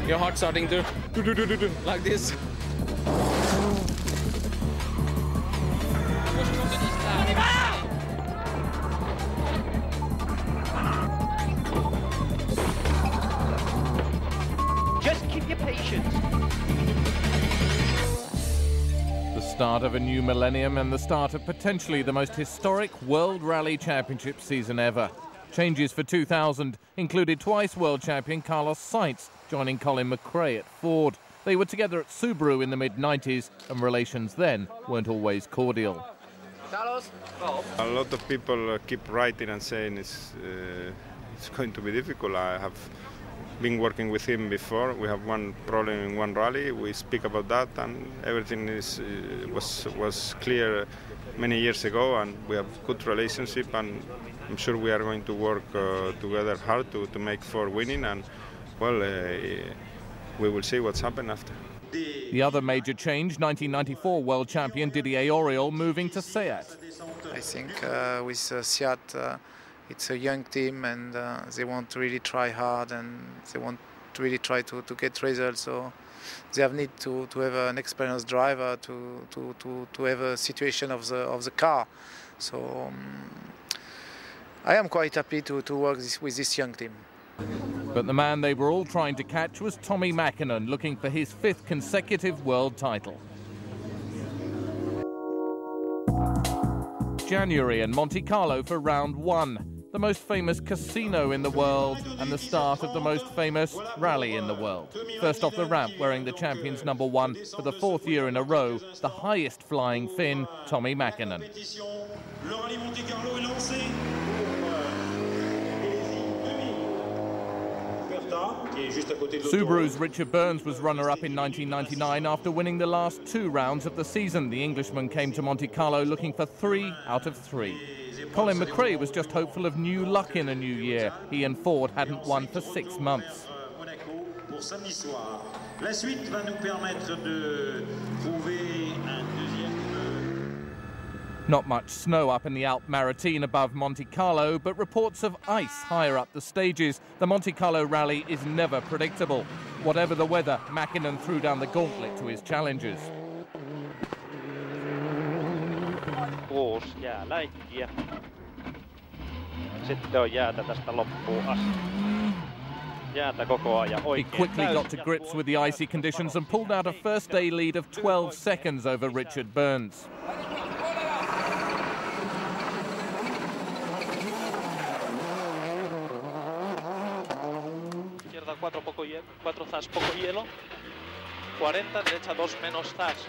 Your heart starting to do like this. Just keep your patience. The start of a new millennium and the start of potentially the most historic World Rally Championship season ever. Changes for 2000 included twice world champion Carlos Sainz joining Colin McRae at Ford. They were together at Subaru in the mid-90s and relations then weren't always cordial. A lot of people keep writing and saying it's going to be difficult. I have been working with him before. We have one problem in one rally. We speak about that, and everything was clear many years ago, and we have good relationship, and I'm sure we are going to work together hard to make Ford winning, and well, we will see what's happened after. The other major change, 1994 world champion Didier Auriol moving to Seat. I think with Seat, it's a young team, and they want to really try hard, and they want to really try to get results. So they have need to have an experienced driver to have a situation of the car. So I am quite happy to work with this young team. But the man they were all trying to catch was Tommi Mäkinen, looking for his 5th consecutive world title. January and Monte Carlo for round 1, the most famous casino in the world and the start of the most famous rally in the world. First off the ramp, wearing the champion's #1 for the 4th year in a row, the highest flying Finn, Tommi Mäkinen. Subaru's Richard Burns was runner-up in 1999 after winning the last 2 rounds of the season. The Englishman came to Monte Carlo looking for 3 out of 3. Colin McRae was just hopeful of new luck in a new year. He and Ford hadn't won for 6 months. Not much snow up in the Alpes Maritimes above Monte Carlo, but reports of ice higher up the stages. The Monte Carlo rally is never predictable. Whatever the weather, Mäkinen threw down the gauntlet to his challengers. 6 jääläikkiä. Sitten on jäätä tästä loppuun asti. Jäätä koko ajan oikein. He quickly got to grips with the icy conditions and pulled out a first day lead of 12 seconds over Richard Burns. Izquierda 4 zas, poco hielo. 40, derecha 2 menos zas.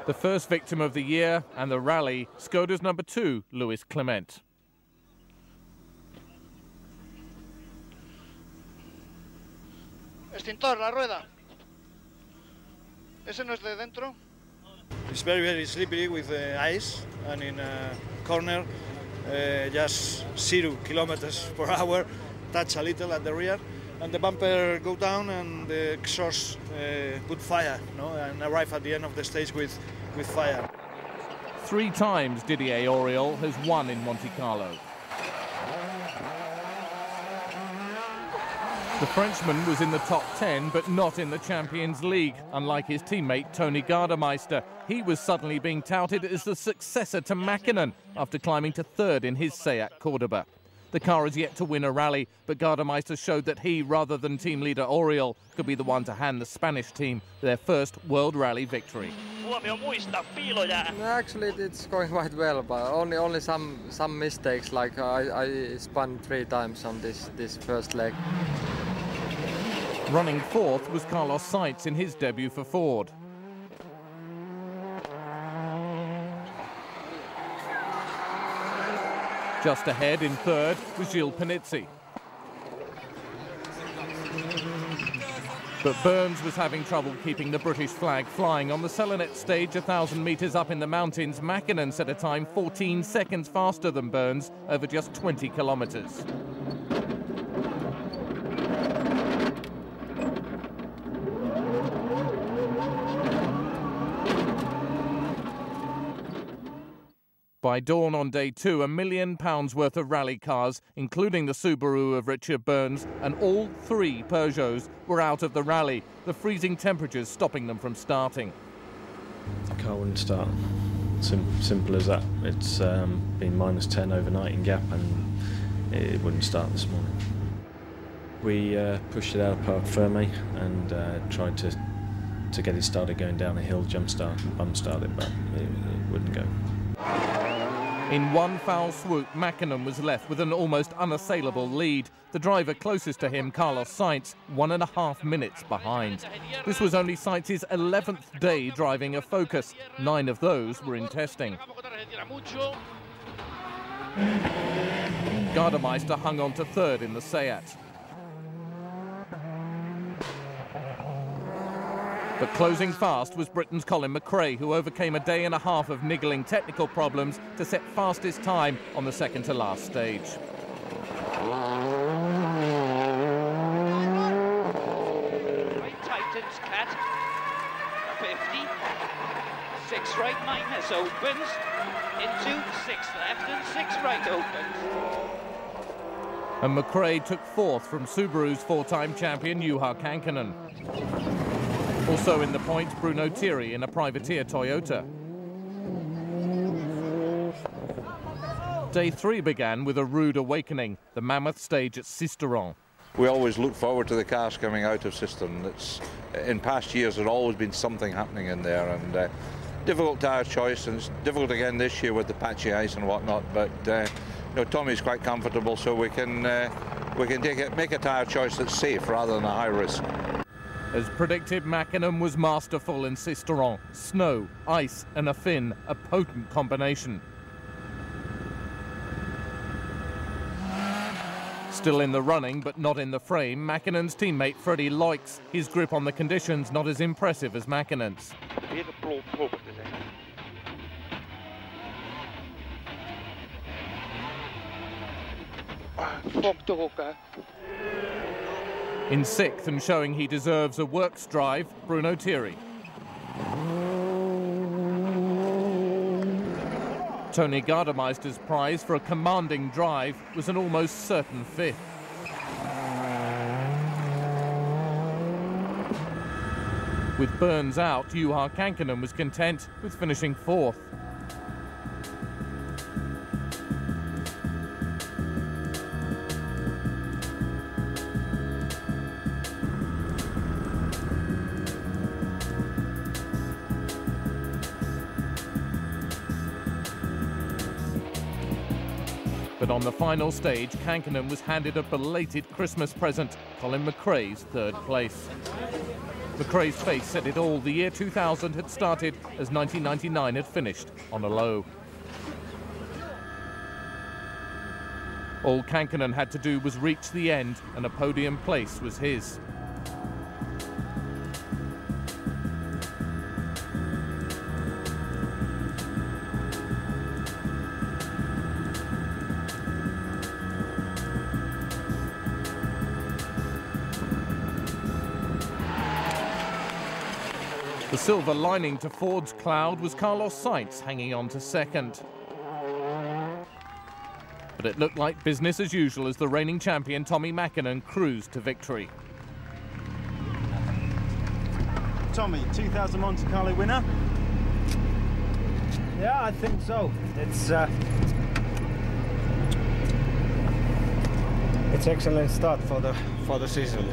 The first victim of the year and the rally, Skoda's #2, Luis Clement. Extintor, la rueda. Ese no es de dentro. It's very slippery with ice, and in a corner just 0 kilometers per hour, touch a little at the rear, and the bumper go down and the exhaust put fire, and arrive at the end of the stage with fire. 3 times Didier Auriol has won in Monte Carlo. The Frenchman was in the top 10, but not in the Champions League. Unlike his teammate Tony Gardemeister, he was suddenly being touted as the successor to Mäkinen after climbing to 3rd in his Seat Cordoba. The car has yet to win a rally, but Gardemeister showed that he, rather than team leader Auriol, could be the one to hand the Spanish team their first World Rally victory. Actually, it's going quite well, but only some mistakes. Like I spun 3 times on this first leg. Running 4th was Carlos Sainz in his debut for Ford. Just ahead in 3rd was Gilles Panizzi. But Burns was having trouble keeping the British flag flying. On the Selenet stage, 1,000 metres up in the mountains, Mäkinen set a time 14 seconds faster than Burns over just 20 kilometres. By dawn on day 2, £1 million worth of rally cars, including the Subaru of Richard Burns, and all 3 Peugeots were out of the rally, the freezing temperatures stopping them from starting. The car wouldn't start. Simple as that. It's been -10 overnight in Gap and it wouldn't start this morning. We pushed it out of park firmly and tried to get it started going down a hill, jump start and bump start it, but it wouldn't go. In one foul swoop, Mäkinen was left with an almost unassailable lead. The driver closest to him, Carlos Sainz, 1.5 minutes behind. This was only Sainz's 11th day driving a Focus. 9 of those were in testing. Gardemeister hung on to 3rd in the Seat. But closing fast was Britain's Colin McRae, who overcame a day and a half of niggling technical problems to set fastest time on the second-to-last stage. Right tightens cat, 50, 6 right minus opens, into 6 left and 6 right opens. And McRae took 4th from Subaru's 4-time champion Juha Kankkunen. Also in the points, Bruno Thierry in a privateer Toyota. Day 3 began with a rude awakening, the mammoth stage at Sisteron. We always look forward to the cars coming out of Sisteron. In past years, there's always been something happening in there, and difficult tyre choice, and it's difficult again this year with the patchy ice and whatnot. But you know, Tommy's quite comfortable, so we can make a tyre choice that's safe rather than a high risk. As predicted, Mäkinen was masterful in Sisteron. Snow, ice and a fin, a potent combination. Still in the running, but not in the frame, Mäkinen's teammate Freddie Loix. His grip on the conditions not as impressive as Mäkinen's. In 6th and showing he deserves a works drive, Bruno Thierry. Tony Gardemeister's prize for a commanding drive was an almost certain 5th. With Burns out, Juha Kankkunen was content with finishing 4th. But on the final stage, Kankkunen was handed a belated Christmas present, Colin McRae's 3rd place. McRae's face said it all. The year 2000 had started as 1999 had finished on a low. All Kankkunen had to do was reach the end, and a podium place was his. The silver lining to Ford's cloud was Carlos Sainz hanging on to 2nd. But it looked like business as usual as the reigning champion Tommy Mäkinen cruised to victory. Tommy, 2000 Monte Carlo winner? Yeah, I think so. It's excellent start for the season.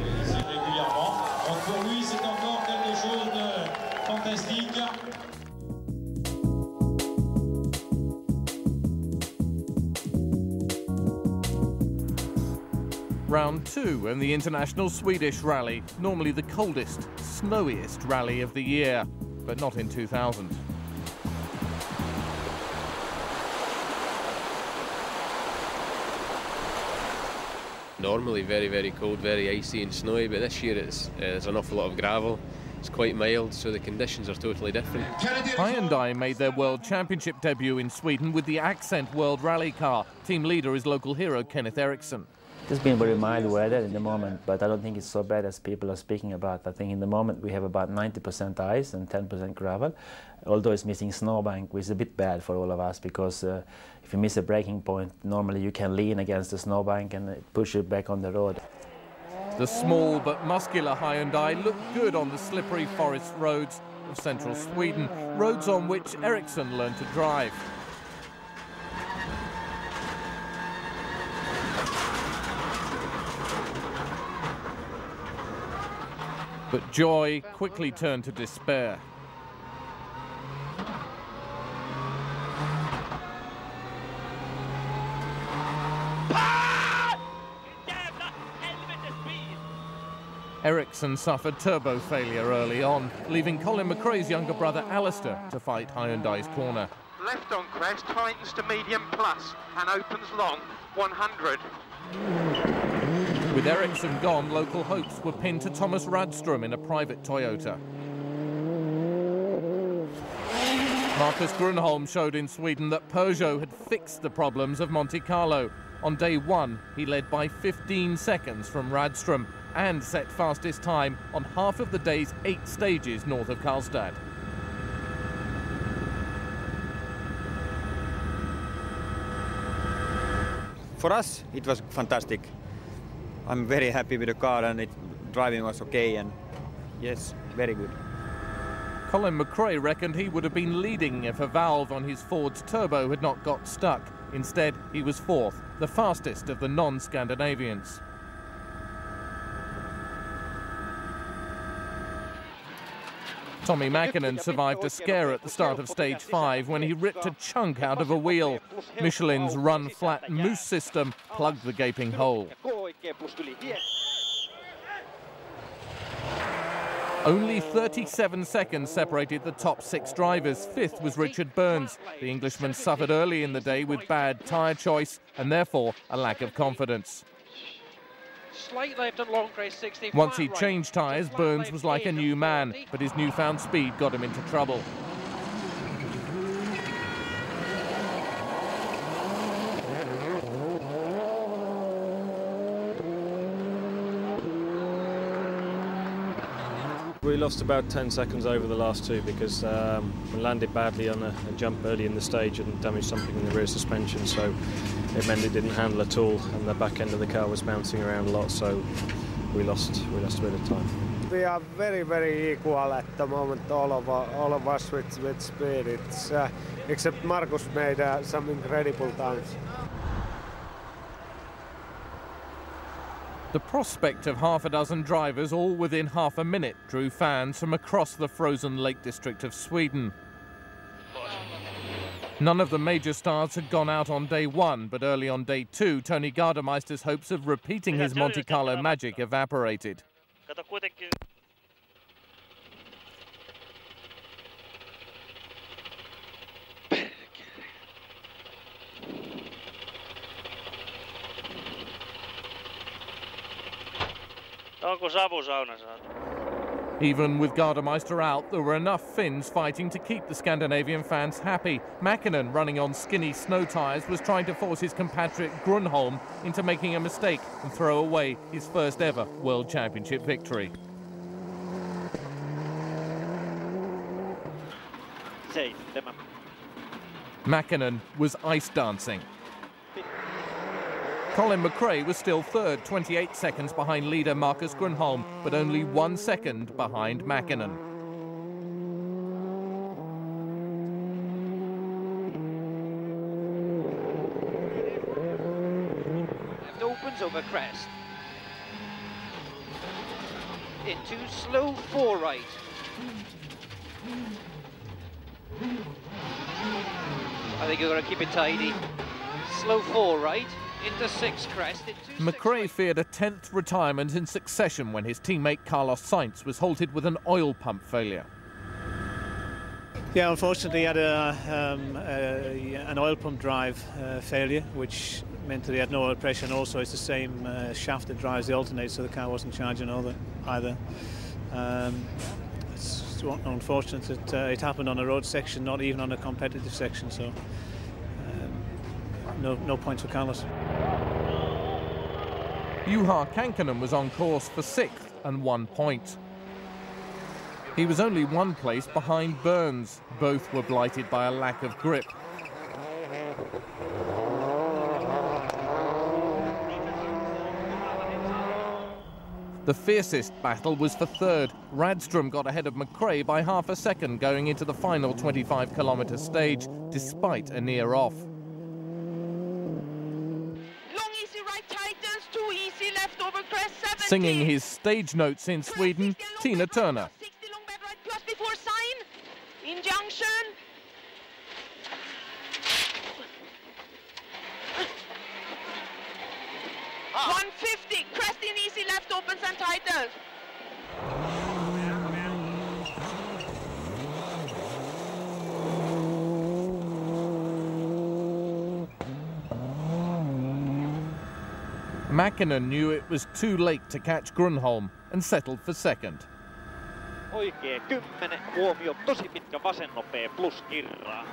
Round 2 and the International Swedish Rally, normally the coldest, snowiest rally of the year, but not in 2000. Normally very, very cold, very icy and snowy, but this year there's an awful lot of gravel. it's quite mild, so the conditions are totally different. Hyundai made their World Championship debut in Sweden with the Accent World Rally car. Team leader is local hero Kenneth Eriksson. It's been very mild weather in the moment, but I don't think it's so bad as people are speaking about. I think in the moment we have about 90% ice and 10% gravel, although it's missing snowbank, which is a bit bad for all of us, because if you miss a braking point, normally you can lean against the snowbank and push it back on the road. The small but muscular Hyundai looked good on the slippery forest roads of central Sweden, roads on which Eriksson learned to drive. But joy quickly turned to despair. Eriksson suffered turbo failure early on, leaving Colin McRae's younger brother Alistair to fight Hyundai's corner. Left on crest, tightens to medium plus and opens long, 100. With Eriksson gone, local hopes were pinned to Thomas Radström in a private Toyota. Marcus Grönholm showed in Sweden that Peugeot had fixed the problems of Monte Carlo. On day one, he led by 15 seconds from Radström and set fastest time on half of the day's 8 stages north of Karlstad. For us, it was fantastic. I'm very happy with the car, and driving was okay, and yes, very good. Colin McRae reckoned he would have been leading if a valve on his Ford's turbo had not got stuck. Instead, he was fourth, the fastest of the non-Scandinavians. Tommy Mäkinen survived a scare at the start of stage 5 when he ripped a chunk out of a wheel. Michelin's run-flat Moose system plugged the gaping hole. Only 37 seconds separated the top 6 drivers. Fifth was Richard Burns. The Englishman suffered early in the day with bad tyre choice and therefore a lack of confidence. Slight left and long crest, 60. Once he changed tyres, Burns was like a new man, but his newfound speed got him into trouble. We lost about 10 seconds over the last two because we landed badly on a jump early in the stage and damaged something in the rear suspension, so it meant it didn't handle at all, and the back end of the car was bouncing around a lot, so we lost a bit of time. We are very equal at the moment, all of us with speed. It's except Marcus made some incredible times. The prospect of half a dozen drivers all within half a minute drew fans from across the frozen Lake District of Sweden. None of the major stars had gone out on day one, but early on day two, Tony Gardemeister's hopes of repeating his Monte Carlo magic evaporated. Even with Gardemeister out, there were enough Finns fighting to keep the Scandinavian fans happy. Mäkinen, running on skinny snow tyres, was trying to force his compatriot Grönholm into making a mistake and throw away his first ever World Championship victory. Mäkinen was ice dancing. Colin McRae was still third, 28 seconds behind leader Marcus Grönholm, but only 1 second behind Mäkinen. Left opens over crest. Into slow 4 right. I think you're going to keep it tidy. Slow 4 right. Into 6 crest. McRae feared a 10th retirement in succession when his teammate Carlos Sainz was halted with an oil pump failure. Yeah, unfortunately he had an oil pump drive failure, which meant that he had no oil pressure, and also it's the same shaft that drives the alternator, so the car wasn't charging either. it's unfortunate that it happened on a road section, not even on a competitive section. So no points for Carlos. Juha Kankkunen was on course for 6th and 1 point. He was only 1 place behind Burns. Both were blighted by a lack of grip. The fiercest battle was for 3rd. Radstrom got ahead of McRae by half a second going into the final 25-kilometre stage, despite a near off. Singing his stage notes in Sweden, Tina Turner. 60 long bed right plus before sign. Injunction. Ah. 150. Crest in easy left opens and tightens. Mäkinen knew it was too late to catch Grönholm and settled for 2nd. Oikee 10, huomio, tosi pitkä vasen nopea plus kirraa.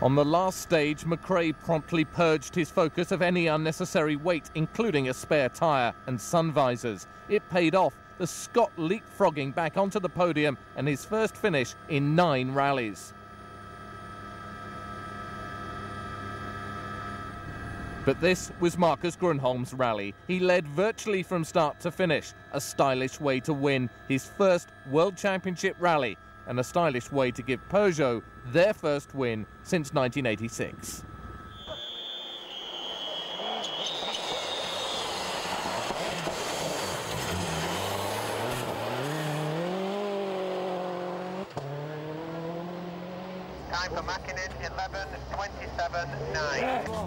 On the last stage, McRae promptly purged his Focus of any unnecessary weight, including a spare tyre and sun visors. It paid off, the Scot leapfrogging back onto the podium and his first finish in 9 rallies. But this was Marcus Grönholm's rally. He led virtually from start to finish, a stylish way to win his first World Championship rally and a stylish way to give Peugeot their first win since 1986. Time for Mäkinen, 11:27.9.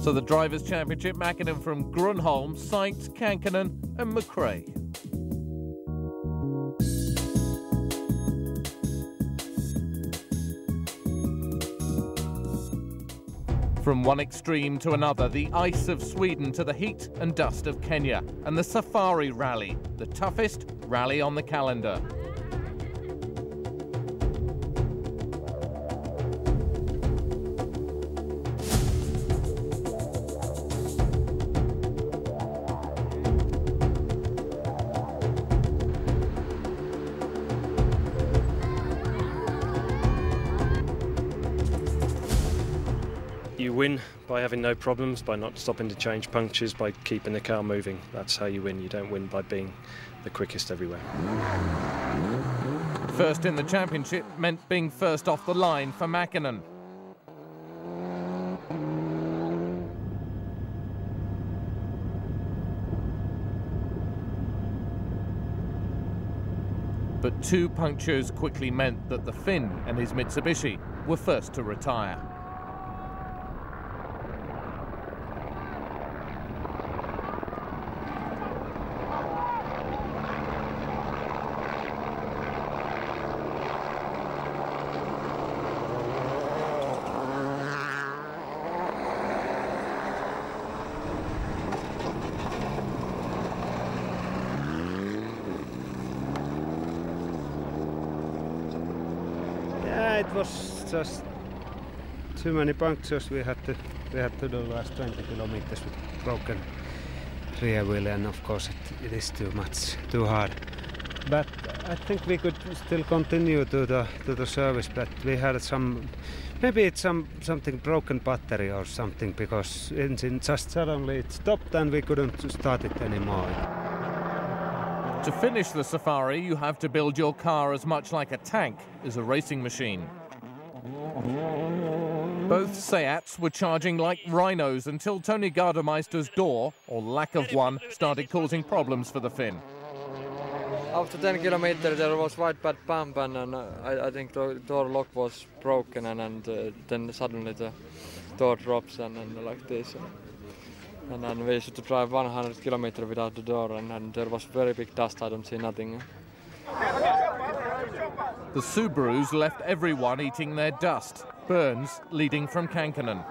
So the Drivers' Championship, Mäkinen from Grönholm, Sainz, Kankkunen and McRae. From one extreme to another, the ice of Sweden to the heat and dust of Kenya, and the Safari Rally, the toughest rally on the calendar. You win by having no problems, by not stopping to change punctures, by keeping the car moving. That's how you win. You don't win by being the quickest everywhere. First in the championship meant being first off the line for Mäkinen. But 2 punctures quickly meant that the Finn and his Mitsubishi were first to retire. It was just too many punctures. We had to do last 20 kilometers with broken rear wheel, and of course it is too much, too hard. But I think we could still continue to the service. But we had maybe it's something broken battery or something, because engine just suddenly it stopped and we couldn't start it anymore. To finish the Safari, you have to build your car as much like a tank as a racing machine. Both Seats were charging like rhinos until Tony Gardemeister's door, or lack of one, started causing problems for the Finn. after 10 kilometers there was quite bad bump, and I think the door lock was broken, and then suddenly the door drops and like this. And then we used to drive 100 kilometers without the door, and there was very big dust. I don't see nothing. The Subarus left everyone eating their dust. Burns leading from Kankkunen.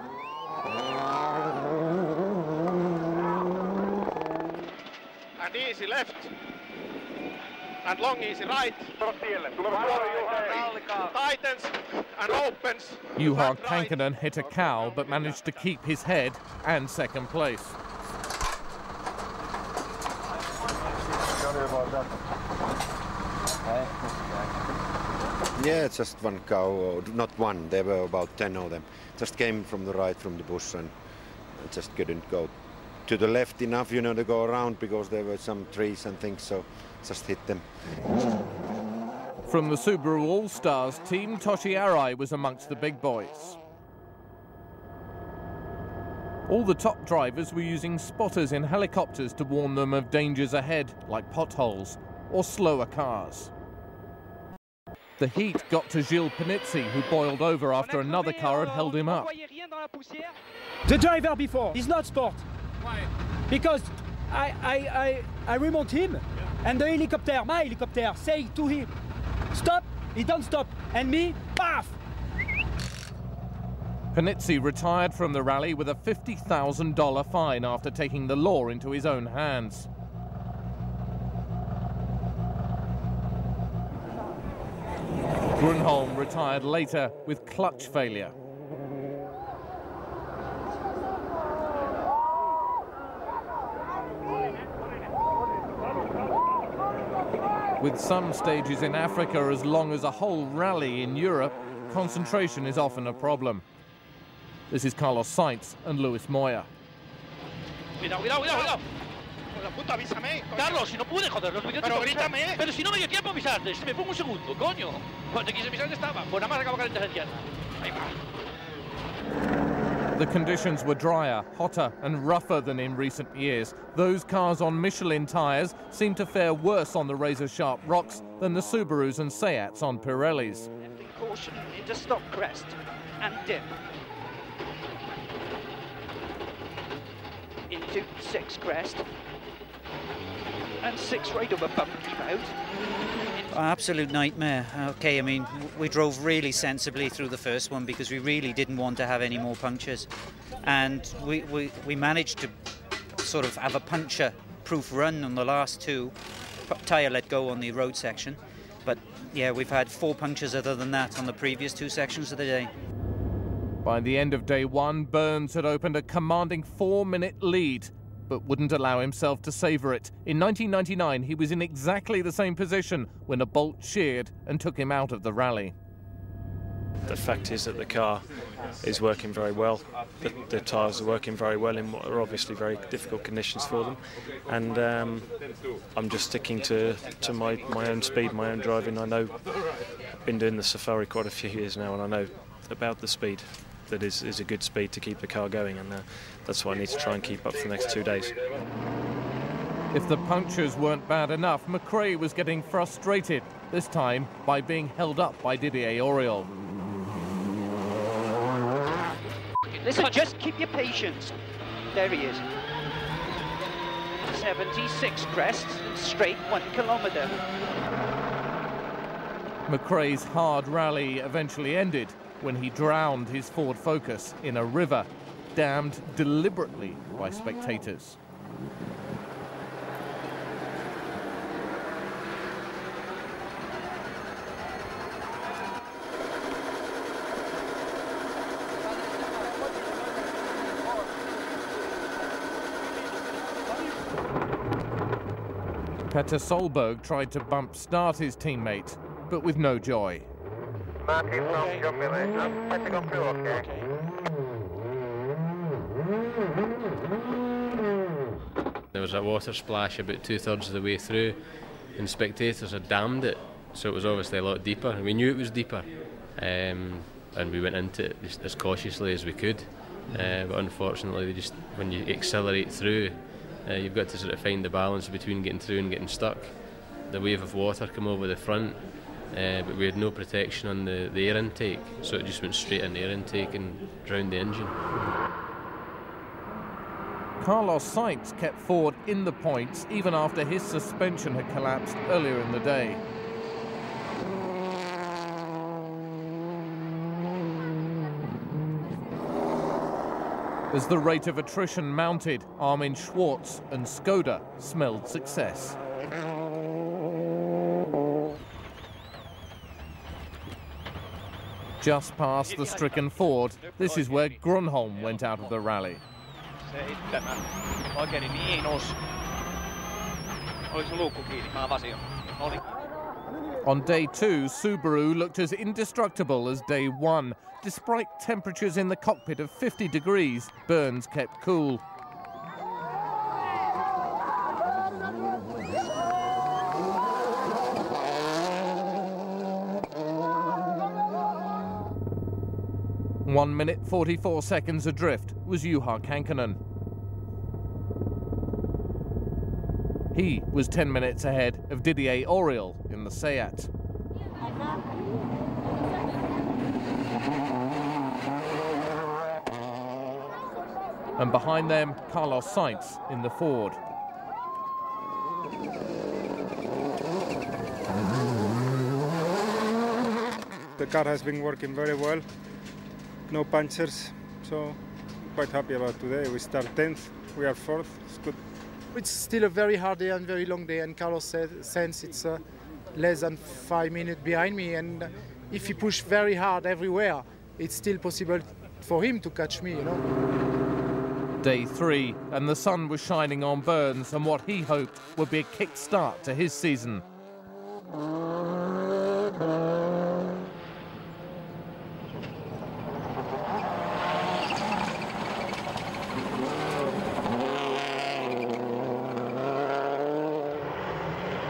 And easy left. And long easy right. Tightens and opens. Juha Kankkunen hit a cow but managed to keep his head and second place. Yeah, just one cow, not one, there were about 10 of them. Just came from the right from the bush and just couldn't go to the left enough, you know, to go around because there were some trees and things, so just hit them. From the Subaru All-Stars team, Toshi Arai was amongst the big boys. All the top drivers were using spotters in helicopters to warn them of dangers ahead, like potholes or slower cars. The heat got to Gilles Panizzi, who boiled over after another car had held him up. The driver before is not sport. Why? Because I remote him, and the helicopter, my helicopter, say to him, stop, he don't stop, and me, paf! Panizzi retired from the rally with a $50,000 fine after taking the law into his own hands. Grönholm retired later with clutch failure. With some stages in Africa as long as a whole rally in Europe, concentration is often a problem. This is Carlos Sainz and Luis Moya. Cuidado, cuidado, cuidado, cuidado. Puto, avísame. Carlos, si no pude, joder, no tuve tiempo. Pero grítame. Pero si no me dio tiempo a avisarte, si me pongo un segundo, coño. Cuando te quise avisar, ¿dónde estaba? Pues nada más acabo caliente la izquierda. Ahí va. The conditions were drier, hotter and rougher than in recent years. Those cars on Michelin tyres seemed to fare worse on the razor-sharp rocks than the Subarus and Seats on Pirellis. Caution into stop crest and dip. Into 6 crest. And 6 right over bump, keep out. Absolute nightmare. Okay, I mean, we drove really sensibly through the first one because we really didn't want to have any more punctures. And we managed to sort of have a puncture-proof run on the last 2. Tyre let go on the road section. But yeah, we've had 4 punctures other than that on the previous 2 sections of the day. By the end of day 1, Burns had opened a commanding 4-minute lead, but wouldn't allow himself to savour it. In 1999, he was in exactly the same position when a bolt sheared and took him out of the rally. The fact is that the car is working very well. The tyres are working very well in what are obviously very difficult conditions for them. And I'm just sticking to my own speed, my own driving. I know I've been doing the Safari quite a few years now, and I know about the speed that is a good speed to keep the car going, and that's what I need to try and keep up for the next 2 days. If the punctures weren't bad enough, McRae was getting frustrated, this time by being held up by Didier Auriol. Listen, just keep your patience. There he is. 76 crests, straight 1 kilometre. McRae's hard rally eventually ended when he drowned his Ford Focus in a river, dammed deliberately by spectators. Petter Solberg tried to bump start his teammate, but with no joy. Martin from John Miller. Petter gone through, okay. There was a water splash about 2/3 of the way through, and spectators had dammed it, so it was obviously a lot deeper. And we knew it was deeper, and we went into it just as cautiously as we could. But unfortunately, when you accelerate through, you've got to sort of find the balance between getting through and getting stuck. the wave of water come over the front, but we had no protection on the air intake, so it just went straight in the air intake and drowned the engine. Carlos Sainz kept Ford in the points even after his suspension had collapsed earlier in the day. As the rate of attrition mounted, Armin Schwartz and Skoda smelled success. Just past the stricken Ford, this is where Grönholm went out of the rally. On day 2, Subaru looked as indestructible as day 1. Despite temperatures in the cockpit of 50 degrees, Burns kept cool. One minute 44 seconds adrift was Juha Kankkunen. He was 10 minutes ahead of Didier Auriol in the Seat. And behind them, Carlos Sainz in the Ford. The car has been working very well. No punctures, so quite happy about today. We start 10th, we are 4th, it's good. It's still a very hard day and very long day, and Carlos Sainz it's less than 5 minutes behind me, and if he pushed very hard everywhere, it's still possible for him to catch me, you know. Day 3, and the sun was shining on Burns and what he hoped would be a kick-start to his season.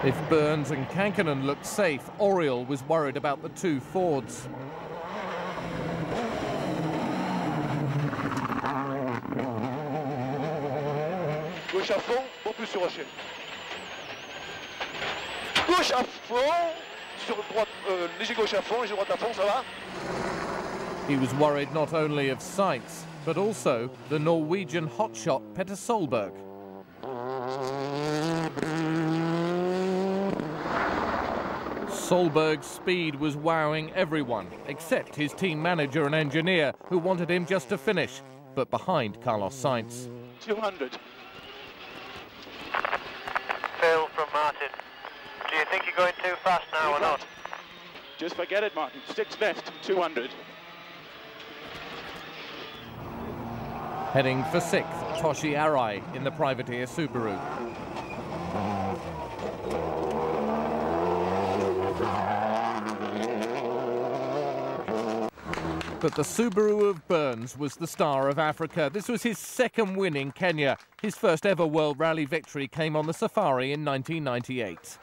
If Burns and Kankkunen looked safe, Auriol was worried about the two Fords. Gauche à fond, bon plus sur rocher. Gauche à fond, sur droite, léger gauche à fond, léger droite à fond, ça va? He was worried not only of Sainz, but also the Norwegian hotshot Petter Solberg. Solberg's speed was wowing everyone, except his team manager and engineer, who wanted him just to finish, but behind Carlos Sainz. 200. Phil from Martin. Do you think you're going too fast now or not? Just forget it, Martin. 6 left, 200. Heading for 6th, Toshi Arai in the privateer Subaru. But the Subaru of Burns was the star of Africa. This was his second win in Kenya. His first ever World Rally victory came on the Safari in 1998.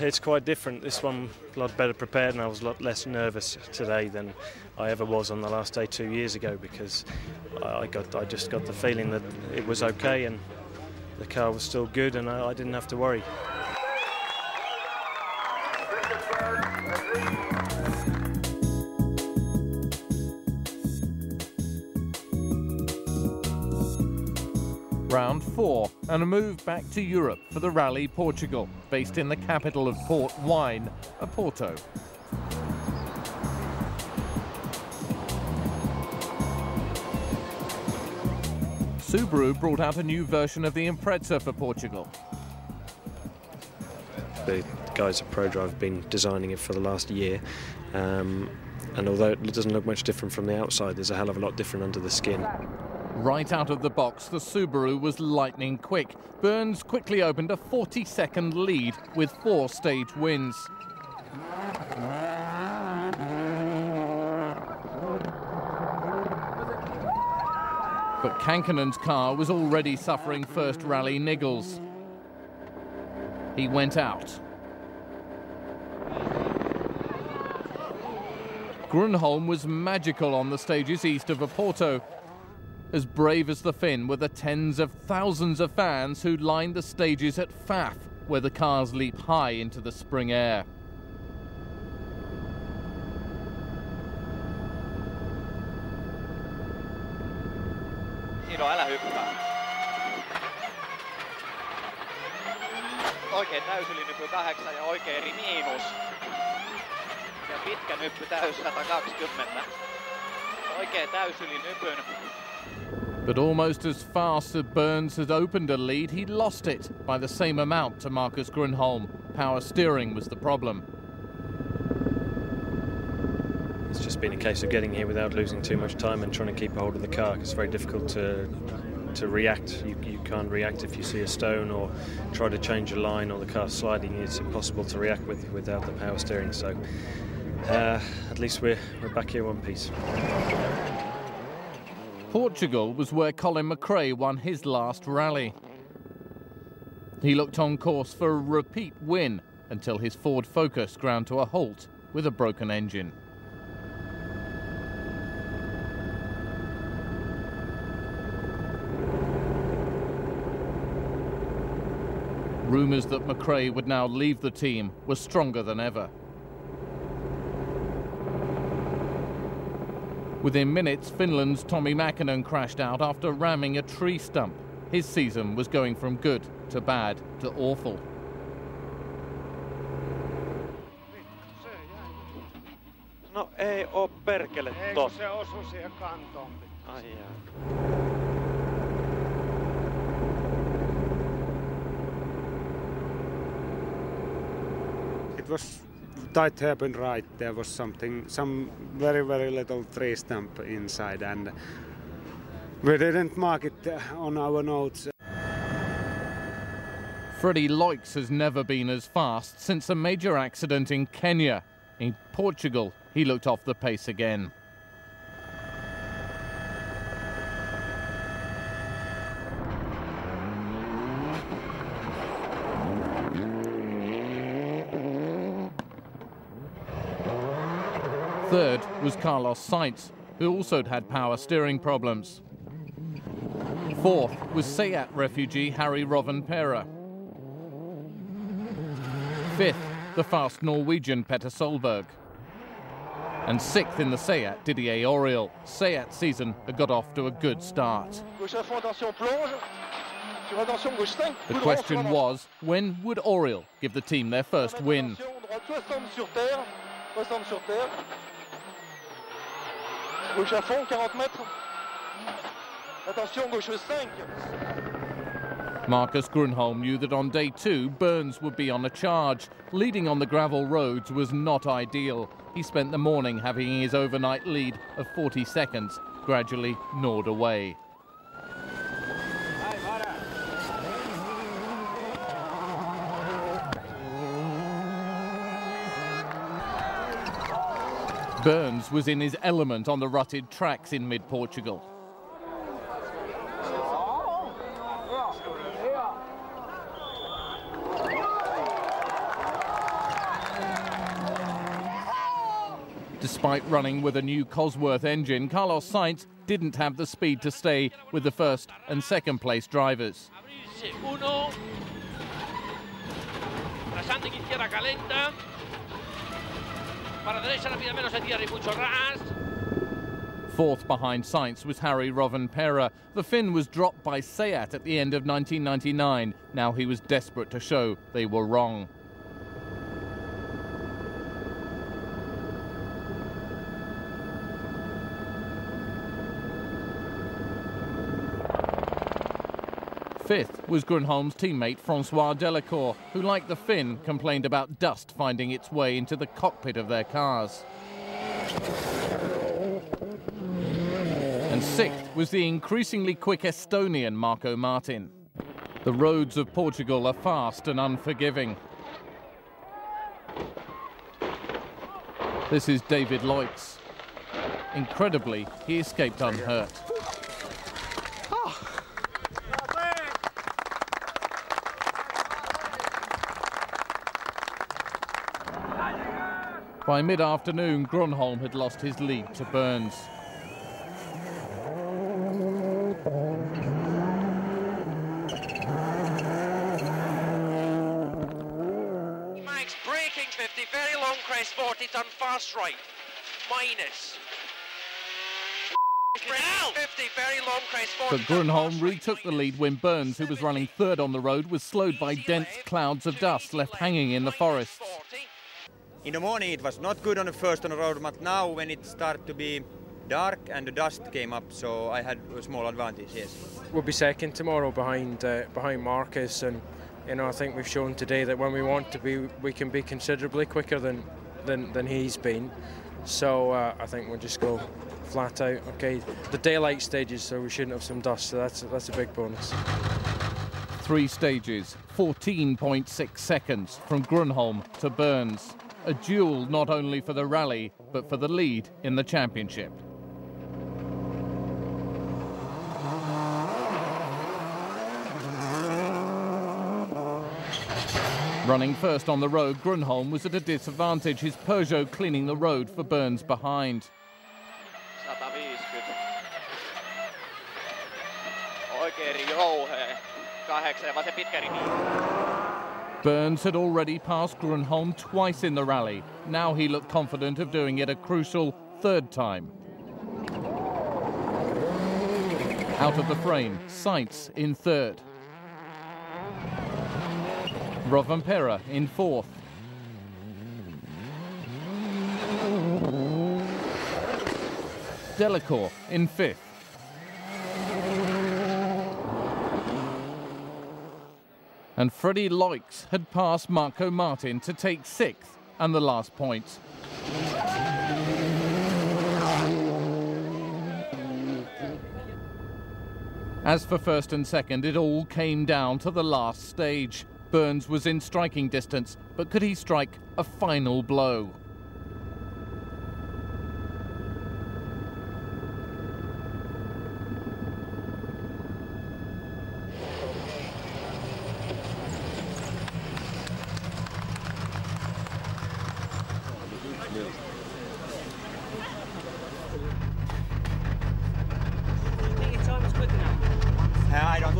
It's quite different. This one a lot better prepared, and I was a lot less nervous today than I ever was on the last day 2 years ago, because I just got the feeling that it was okay and the car was still good, and I didn't have to worry. Round 4, and a move back to Europe for the Rally Portugal, based in the capital of port wine, Porto. Subaru brought out a new version of the Impreza for Portugal. The guys at ProDrive have been designing it for the last year, and although it doesn't look much different from the outside, there's a hell of a lot different under the skin. Right out of the box, the Subaru was lightning quick. Burns quickly opened a 40-second lead with 4 stage wins. But Kankkunen's car was already suffering first rally niggles. He went out. Grönholm was magical on the stages east of Oporto. As brave as the Finn were the tens of thousands of fans who lined the stages at Pfaff, where the cars leap high into the spring air. Niin on, älä hyppää. Oikein täysylinypy 8 ja oikein eri miinus. Ja pitkä nyppy täys 120. Oikein täysylinypyn. But almost as fast as Burns had opened a lead, he lost it by the same amount to Marcus Grönholm. Power steering was the problem. It's just been a case of getting here without losing too much time and trying to keep a hold of the car. It's very difficult to react. You can't react if you see a stone or try to change a line or the car's sliding. It's impossible to react without the power steering. So at least we're back here one piece. Portugal was where Colin McRae won his last rally. He looked on course for a repeat win until his Ford Focus ground to a halt with a broken engine. Rumours that McRae would now leave the team were stronger than ever. Within minutes, Finland's Tommi Mäkinen crashed out after ramming a tree stump. His season was going from good to bad to awful. No ei oo perkele tossa. Se osui siihen kantoon. Ai jaa. It was tight hairpin right. There was some very little tree stump inside, and we didn't mark it on our notes. Freddie Loix has never been as fast since a major accident in Kenya. In Portugal, he looked off the pace again. Third was Carlos Sainz, who also had power steering problems. Fourth was Seat refugee Harry Rovanperä. Fifth, the fast Norwegian Petter Solberg. And sixth in the Seat, Didier Auriol. Seat's season had got off to a good start. The question was, when would Auriol give the team their first win? Gauche à fond, 40 mètres. Attention, gauche 5. Marcus Grönholm knew that on day 2, Burns would be on a charge. Leading on the gravel roads was not ideal. He spent the morning having his overnight lead of 40 seconds gradually gnawed away. Burns was in his element on the rutted tracks in mid-Portugal. Despite running with a new Cosworth engine, Carlos Sainz didn't have the speed to stay with the first and second place drivers. Fourth behind Sainz was Harry Rovanperä. The Finn was dropped by Seat at the end of 1999. Now he was desperate to show they were wrong. Fifth was Grönholm's teammate Francois Delacour, who, like the Finn, complained about dust finding its way into the cockpit of their cars. And sixth was the increasingly quick Estonian Marco Martin. The roads of Portugal are fast and unforgiving. This is David Loix. Incredibly, he escaped unhurt. By mid-afternoon, Grönholm had lost his lead to Burns. Max braking 50, very long crest 40, turn fast right, minus. 50, very long crest 40. But Grönholm retook the lead when Burns, who was running third on the road, was slowed by dense clouds of dust left hanging in the forests. In the morning it was not good on the first on the road, but now when it started to be dark and the dust came up, so I had a small advantage, yes. We'll be second tomorrow behind Marcus, and I think we've shown today that when we want to be, we can be considerably quicker than he's been. So I think we'll just go flat out. Okay, the daylight stages, so we shouldn't have some dust, so that's a big bonus. 3 stages, 14.6 seconds from Grönholm to Burns. A duel not only for the rally, but for the lead in the championship. Running first on the road, Grönholm was at a disadvantage, his Peugeot cleaning the road for Burns behind. 150. Oikein rouhee. 8 vaan se pitkä rivi. Burns had already passed Grönholm twice in the rally. Now he looked confident of doing it a crucial 3rd time. Out of the frame, Sainz in 3rd. Rovanperä in 4th. Delacour in 5th. And Freddie Loix had passed Marco Martin to take 6th and the last point. As for 1st and 2nd, it all came down to the last stage. Burns was in striking distance, but could he strike a final blow?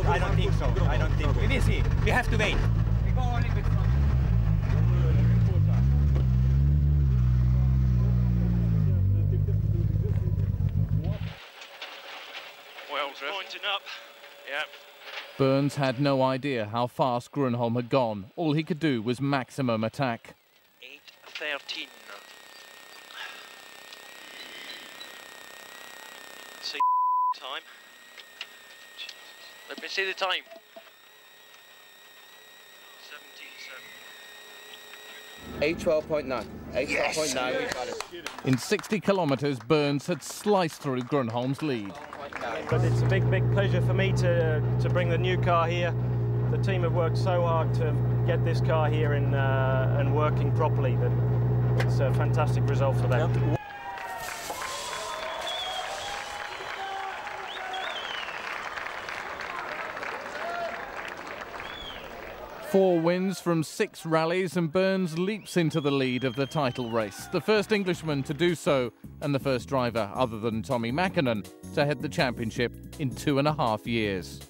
I don't think so. I don't think so. We will see. We have to wait. We go a little bit from. Well, pointing up. Yeah. Burns had no idea how fast Grönholm had gone. All he could do was maximum attack. 8:13. See time. Let me see the time. 8:12.9. 8:12.9. We got it. In 60 kilometres, Burns had sliced through Grönholm's lead. But it's a big pleasure for me to bring the new car here. The team have worked so hard to get this car here and working properly that it's a fantastic result for them. Yep. 4 wins from 6 rallies and Burns leaps into the lead of the title race. The first Englishman to do so and the first driver other than Tommi Mäkinen to head the championship in 2.5 years.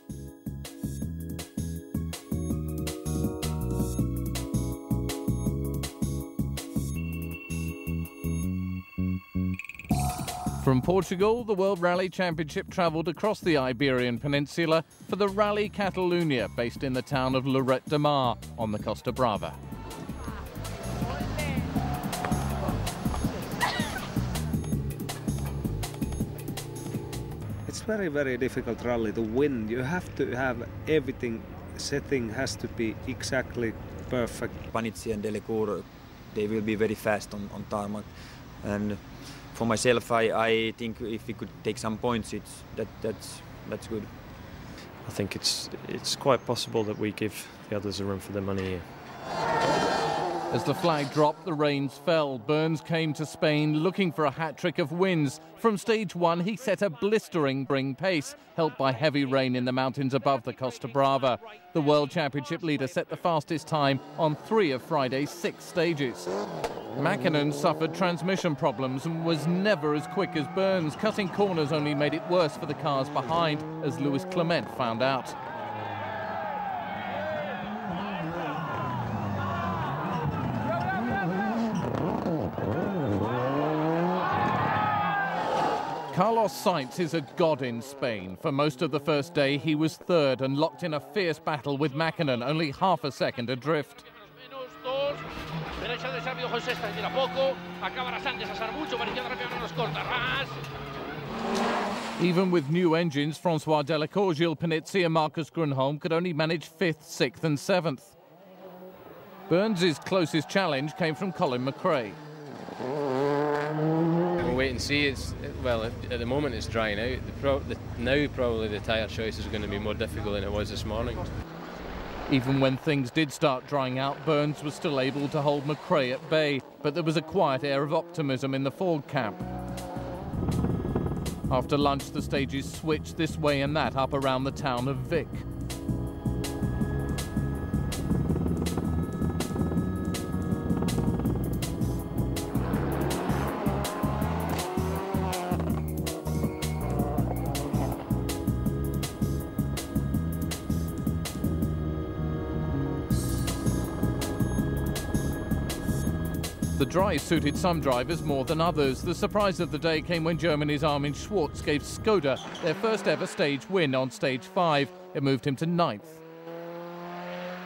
From Portugal, the World Rally Championship travelled across the Iberian Peninsula for the Rally Catalunya, based in the town of Lloret de Mar on the Costa Brava. It's very difficult rally to win. You have to have everything, setting has to be exactly perfect. Panizzi and Delacour, they will be very fast on tarmac. And for myself, I think if we could take some points, that's good. I think it's quite possible that we give the others a run for their money here. As the flag dropped, the reins fell. Burns came to Spain looking for a hat-trick of wins. From stage one, he set a blistering spring pace, helped by heavy rain in the mountains above the Costa Brava. The World Championship leader set the fastest time on 3 of Friday's 6 stages. Mäkinen suffered transmission problems and was never as quick as Burns. Cutting corners only made it worse for the cars behind, as Luis Clement found out. Carlos Sainz is a god in Spain. For most of the first day, he was third and locked in a fierce battle with Mäkinen, only half a second adrift. Even with new engines, François Delacour, Gilles Panizzi and Marcus Grönholm could only manage 5th, 6th and 7th. Burns' closest challenge came from Colin McRae. We'll wait and see. Well, at the moment it's drying out. Now probably the tyre choice is going to be more difficult than it was this morning. Even when things did start drying out, Burns was still able to hold McRae at bay, but there was a quiet air of optimism in the Ford camp. After lunch, the stages switched this way and that up around the town of Vic. The dry suited some drivers more than others. The surprise of the day came when Germany's Armin Schwarz gave Skoda their first ever stage win on stage 5. It moved him to 9th.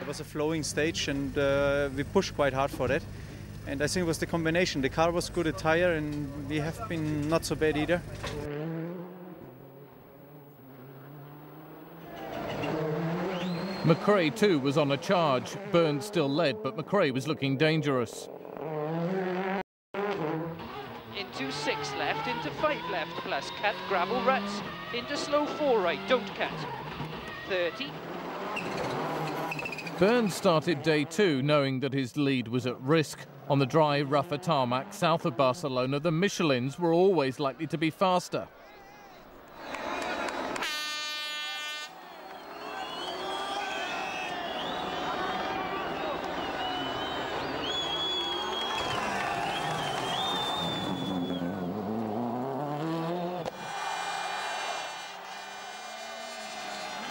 It was a flowing stage and we pushed quite hard for that. And I think it was the combination. The car was good, the tyre, and we have been not so bad either. McRae too was on a charge. Burns still led, but McRae was looking dangerous. Into 6 left, into 5 left, plus cut, gravel ruts, into slow 4 right, don't cut. 30. Burns started day 2 knowing that his lead was at risk. On the dry, rougher tarmac south of Barcelona, the Michelins were always likely to be faster.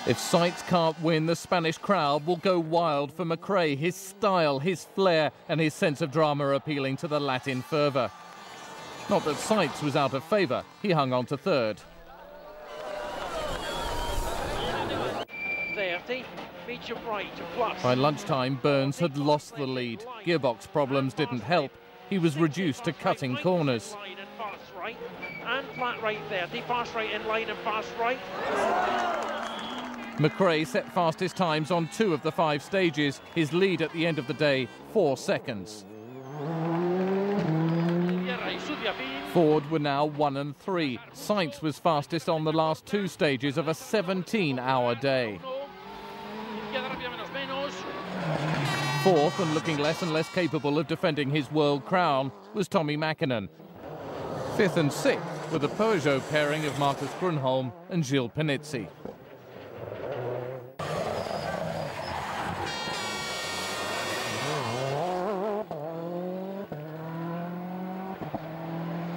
If Sainz can't win, the Spanish crowd will go wild for McRae, his style, his flair and his sense of drama appealing to the Latin fervour. Not that Sainz was out of favour, he hung on to 3rd. 30, medium right, plus. By lunchtime, Burns had lost the lead. Gearbox problems didn't help. He was reduced to cutting corners. Right, and flat right 30, fast right in line and fast right. McRae set fastest times on 2 of the 5 stages. His lead at the end of the day, 4 seconds. Ford were now 1 and 3. Sainz was fastest on the last 2 stages of a 17-hour day. 4th, and looking less and less capable of defending his world crown, was Tommi Mäkinen. 5th and 6th were the Peugeot pairing of Marcus Grönholm and Gilles Panizzi.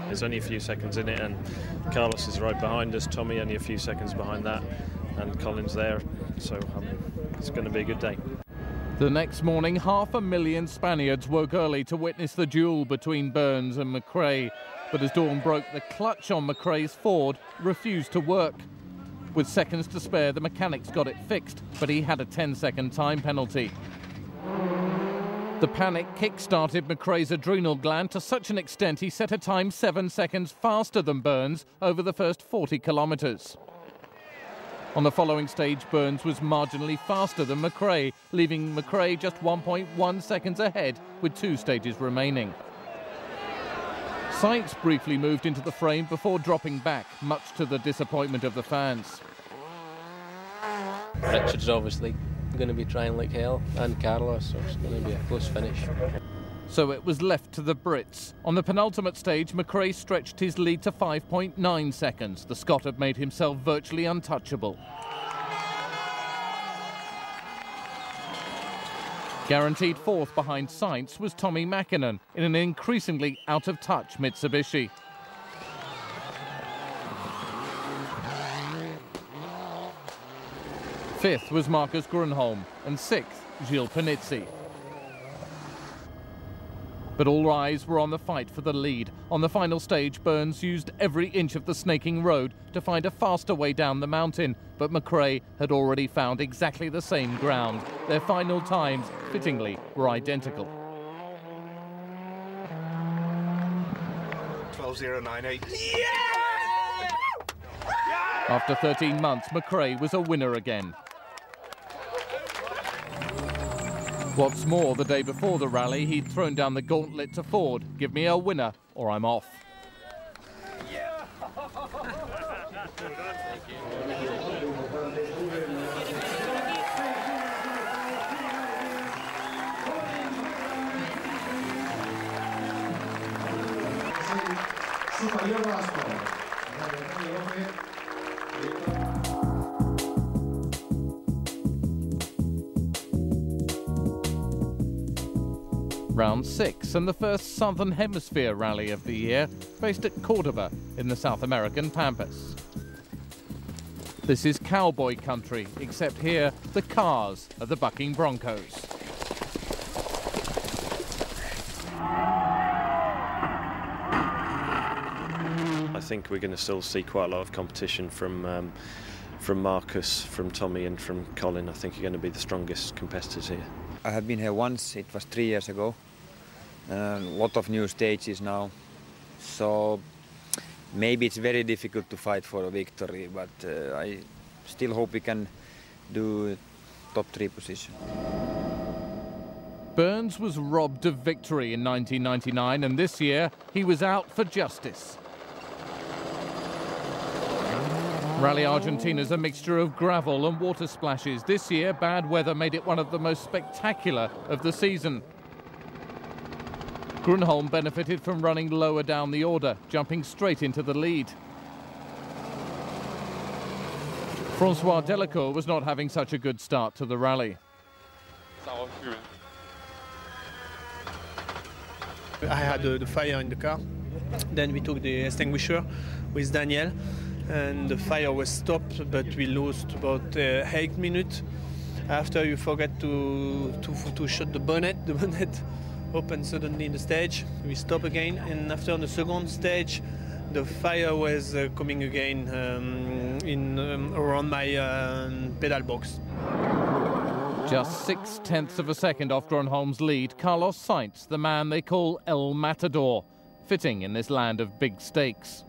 There's only a few seconds in it, and Carlos is right behind us, Tommy only a few seconds behind that, and Colin's there, so it's going to be a good day. The next morning, 500,000 Spaniards woke early to witness the duel between Burns and McRae. But as dawn broke, the clutch on McRae's Ford refused to work. With seconds to spare, the mechanics got it fixed, but he had a 10-second time penalty. The panic kick-started McRae's adrenal gland to such an extent he set a time 7 seconds faster than Burns over the first 40 kilometres. On the following stage, Burns was marginally faster than McRae, leaving McRae just 1.1 seconds ahead with 2 stages remaining. Sainz briefly moved into the frame before dropping back, much to the disappointment of the fans. Richard's obviously going to be trying like hell, and Carlos, so it's going to be a close finish. So it was left to the Brits. On the penultimate stage, McRae stretched his lead to 5.9 seconds. The Scot had made himself virtually untouchable. Guaranteed fourth behind Sainz was Tommy Mäkinen in an increasingly out-of-touch Mitsubishi. Fifth was Marcus Grönholm and sixth, Gilles Panizzi. But all eyes were on the fight for the lead. On the final stage, Burns used every inch of the snaking road to find a faster way down the mountain, but McRae had already found exactly the same ground. Their final times, fittingly, were identical. 12.098. Yeah! After 13 months, McRae was a winner again. What's more, the day before the rally, he'd thrown down the gauntlet to Ford. Give me a winner or I'm off. Round 6 and the first Southern Hemisphere rally of the year, based at Cordoba in the South American Pampas. This is cowboy country, except here the cars are the bucking Broncos. I think we're going to still see quite a lot of competition from Marcus, from Tommy and from Colin. I think are going to be the strongest competitors here. I have been here once, it was 3 years ago. A lot of new stages now, so maybe it's very difficult to fight for a victory, but I still hope we can do top 3 position. Burns was robbed of victory in 1999, and this year he was out for justice. Rally Argentina's a mixture of gravel and water splashes. This year, bad weather made it one of the most spectacular of the season. Grönholm benefited from running lower down the order, jumping straight into the lead. Francois Delacour was not having such a good start to the rally. I had the fire in the car. Then we took the extinguisher with Daniel, and the fire was stopped, but we lost about 8 minutes. After you forget to shut the bonnet opened suddenly in the stage. We stop again, and after the second stage, the fire was coming again around my pedal box. Just 0.6 of a second off Grönholm's lead, Carlos Sainz, the man they call El Matador, fitting in this land of big stakes.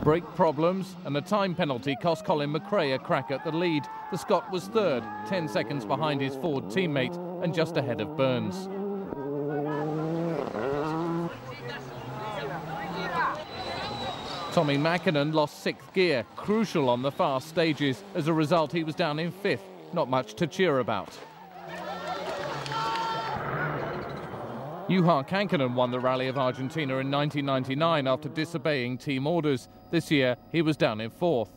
Brake problems and a time penalty cost Colin McRae a crack at the lead. The Scot was third, 10 seconds behind his Ford teammate and just ahead of Burns. Tommy Mäkinen lost 6th gear, crucial on the fast stages. As a result, he was down in 5th. Not much to cheer about. Juha Kankkunen won the Rally of Argentina in 1999 after disobeying team orders. This year, he was down in 4th.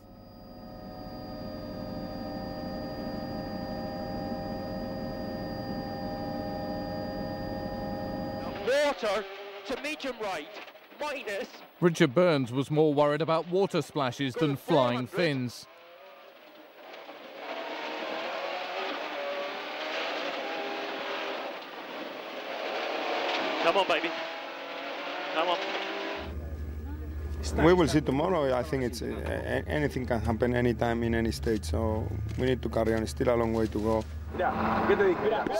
Water to medium right, minus. Richard Burns was more worried about water splashes than flying fins. Come on, baby. Come on. We will see tomorrow. I think it's anything can happen anytime in any stage, so we need to carry on. It's still a long way to go.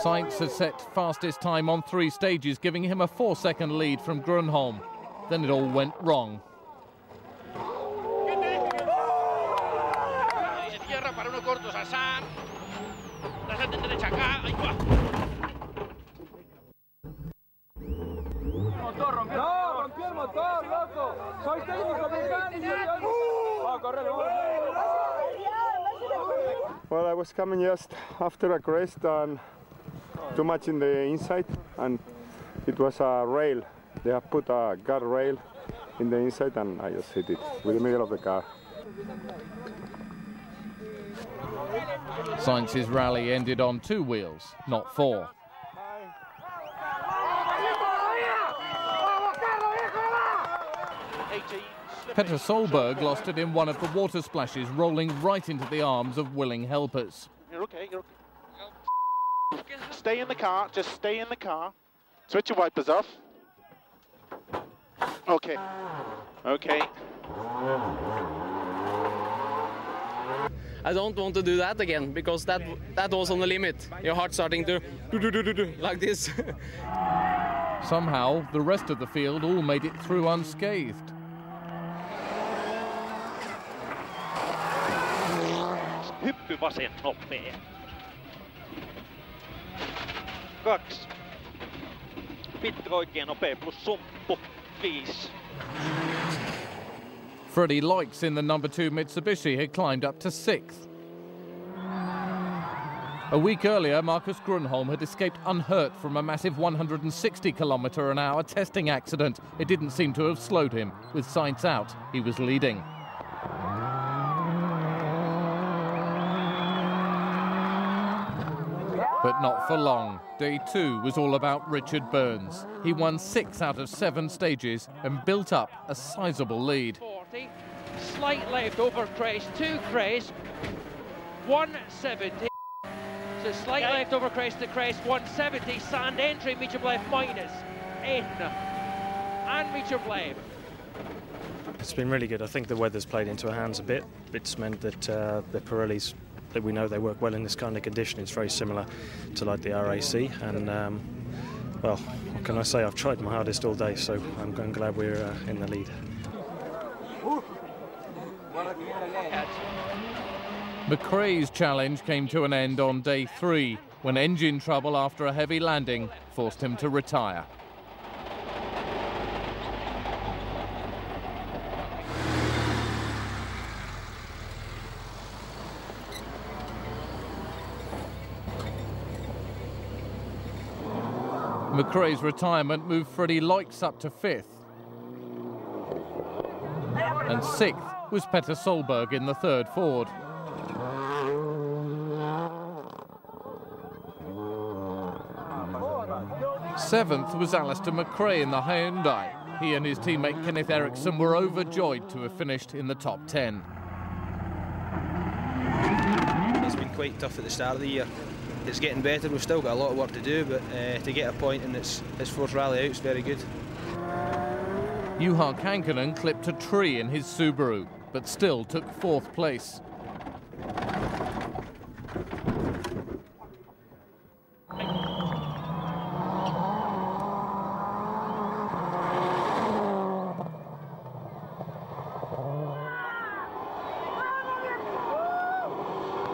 Sainz had set fastest time on 3 stages, giving him a 4-second lead from Grönholm. Then it all went wrong. No, rompí el motor, loco. Soy técnico mecánico. Well, I was coming just after a crest and too much in the inside, and it was a rail. They have put a guard rail in the inside, and I just hit it with the middle of the car. Sainz's rally ended on 2 wheels, not 4. Petter Solberg lost it in one of the water splashes, rolling right into the arms of willing helpers. You're okay, you're okay. Stay in the car, just stay in the car. Switch your wipers off. Okay. Okay. I don't want to do that again, because that was on the limit. Your heart starting to do like this. Somehow, the rest of the field all made it through unscathed. Hyppy vasen nopea. 2. Pitkä oikein nopea plus sumppu. 5. Freddie Loix in the number 2 Mitsubishi had climbed up to 6th. A week earlier, Marcus Grönholm had escaped unhurt from a massive 160 km/h testing accident. It didn't seem to have slowed him. With Sainz out, he was leading. But not for long. Day 2 was all about Richard Burns. He won 6 out of 7 stages and built up a sizable lead. 40, slight left over crest, 2 crest, 170. So slight left over crest to crest, 170. Sand entry, medium left minus, in, and medium left. It's been really good. I think the weather's played into our hands a bit. It's meant that the Pirellis, that we know they work well in this kind of condition. It's very similar to like the RAC, and well, what can I say? I've tried my hardest all day, so I'm glad we're in the lead. McRae's challenge came to an end on day 3, when engine trouble after a heavy landing forced him to retire. McRae's retirement moved Freddie Loix up to 5th. And 6th was Petter Solberg in the 3rd Ford. 7th was Alistair McRae in the Hyundai. He and his teammate Kenneth Eriksson were overjoyed to have finished in the top 10. It's been quite tough at the start of the year. It's getting better. We've still got a lot of work to do, but to get a point in its 4th rally out is very good. Juha Kankkunen clipped a tree in his Subaru, but still took 4th place.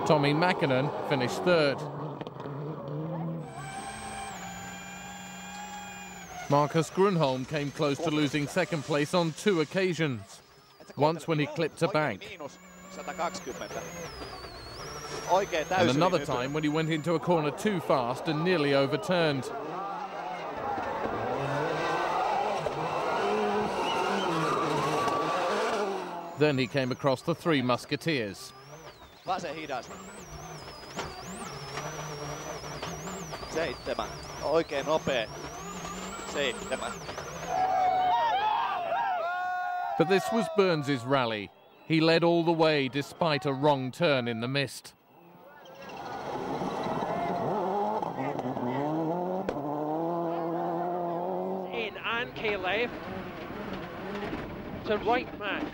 Tommy Mäkinen finished 3rd. Marcus Grönholm came close to losing 2nd place on 2 occasions. Once when he clipped a bank. And another time when he went into a corner too fast and nearly overturned. Then he came across the 3 Musketeers. Vasen hidas. 7. Oikein nopea. 7. But this was Burns' rally. He led all the way despite a wrong turn in the mist. In and K left. To right max.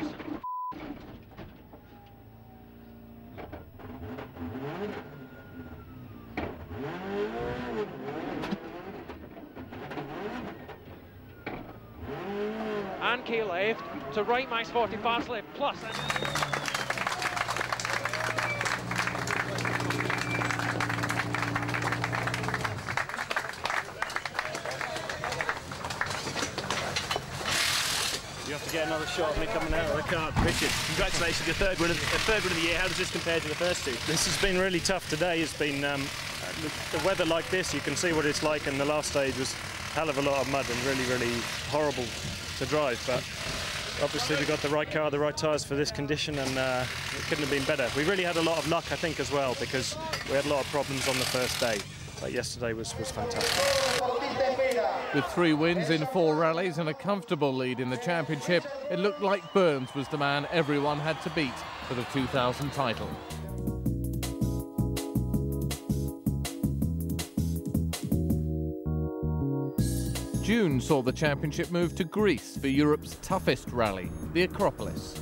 And K left to right max 40 fast left plus. to get another shot of me coming out of the car. Richard, congratulations, your third win of the year. How does this compare to the first two? This has been really tough today. It's been the weather like this, you can see what it's like, and the last stage was a hell of a lot of mud and really, really horrible to drive. But obviously we got the right car, the right tyres for this condition, and it couldn't have been better. We really had a lot of luck, I think, as well, because we had a lot of problems on the first day. But yesterday was fantastic. With 3 wins in 4 rallies and a comfortable lead in the championship, it looked like Burns was the man everyone had to beat for the 2000 title. June saw the championship move to Greece for Europe's toughest rally, the Acropolis.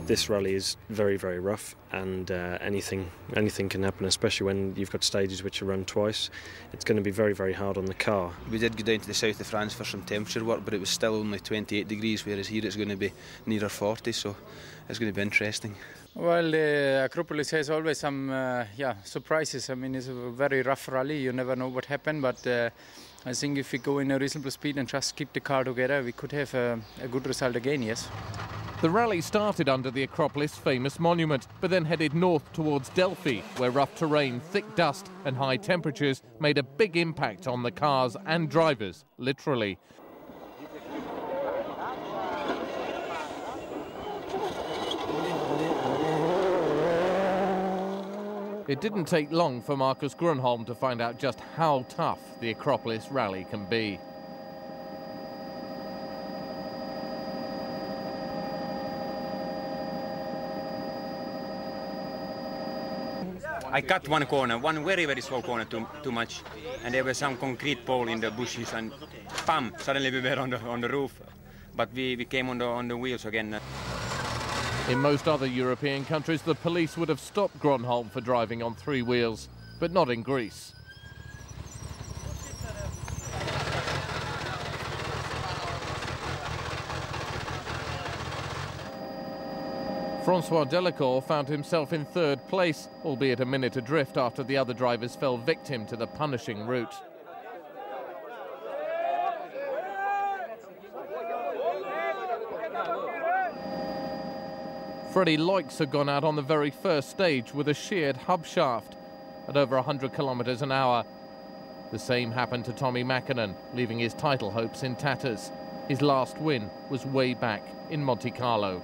This rally is very, very rough, and anything can happen, especially when you've got stages which are run twice. It's going to be very, very hard on the car. We did go down to the south of France for some temperature work, but it was still only 28 degrees, whereas here it's going to be nearer 40, so it's going to be interesting. Well, the Acropolis has always some surprises. I mean, it's a very rough rally. You never know what happened, but I think if we go in a reasonable speed and just keep the car together, we could have a good result again, yes. The rally started under the Acropolis' famous monument, but then headed north towards Delphi, where rough terrain, thick dust and high temperatures made a big impact on the cars and drivers, literally. It didn't take long for Marcus Grönholm to find out just how tough the Acropolis rally can be. I cut one corner, one very, very slow corner too much, and there was some concrete pole in the bushes, and bam, suddenly we were on the roof. But we came on the wheels again. In most other European countries, the police would have stopped Grönholm for driving on 3 wheels, but not in Greece. Francois Delacour found himself in 3rd place, albeit a minute adrift after the other drivers fell victim to the punishing route. Freddie Loix had gone out on the very first stage with a sheared hub shaft at over 100 kilometres an hour. The same happened to Tommy Mäkinen, leaving his title hopes in tatters. His last win was way back in Monte Carlo.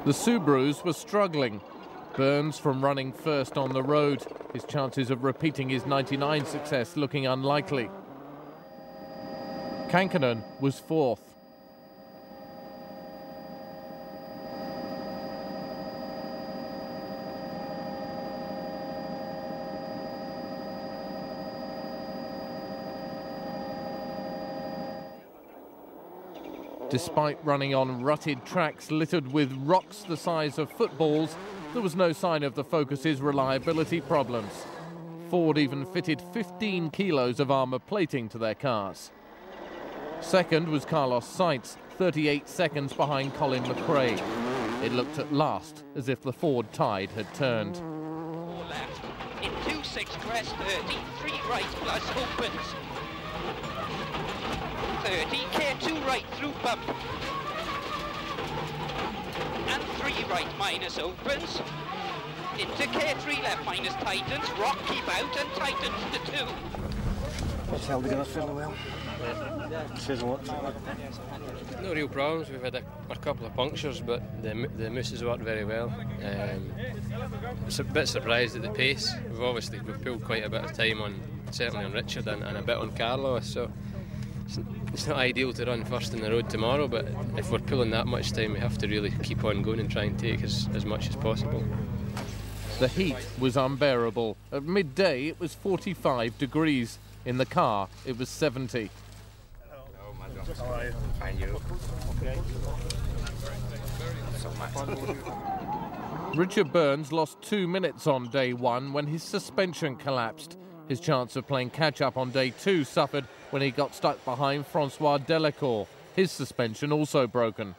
The Subarus were struggling. Burns from running first on the road, his chances of repeating his '99 success looking unlikely. Kankkunen was 4th. Despite running on rutted tracks littered with rocks the size of footballs, there was no sign of the Focus's reliability problems. Ford even fitted 15 kilos of armour plating to their cars. Second was Carlos Sainz, 38 seconds behind Colin McRae. It looked at last as if the Ford tide had turned. 4 left, in 2.6 crest 30, 3 right plus opens. 30, K2 right through bump. And 3 right minus opens. Into K3 left minus tightens, rock keep out and tightens to 2. It's held together fairly well. No real problems. We've had a couple of punctures, but the mousses worked very well. I was a bit surprised at the pace. We've pulled quite a bit of time on, certainly on Richard and a bit on Carlos, so it's not ideal to run first in the road tomorrow, but if we're pulling that much time, we have to really keep on going and try and take as much as possible. The heat was unbearable. At midday, it was 45 degrees. In the car, it was 70. How are you? Fine, you. Okay. So much. Richard Burns lost 2 minutes on day one when his suspension collapsed. His chance of playing catch-up on day two suffered when he got stuck behind Francois Delacour. His suspension also broken.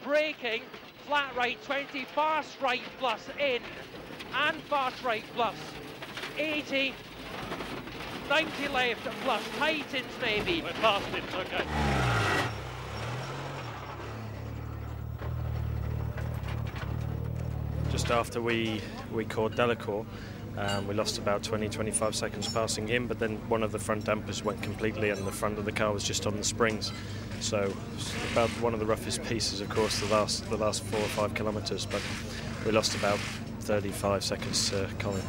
Braking, flat right 20, fast right plus in, and fast right plus 80, 90 left plus tightens maybe. We're past it, okay. Just after we caught Delacour, we lost about 20-25 seconds passing him, but then one of the front dampers went completely and the front of the car was just on the springs. So about one of the roughest pieces, of course, the last 4 or 5 kilometres, but we lost about 35 seconds to Colin.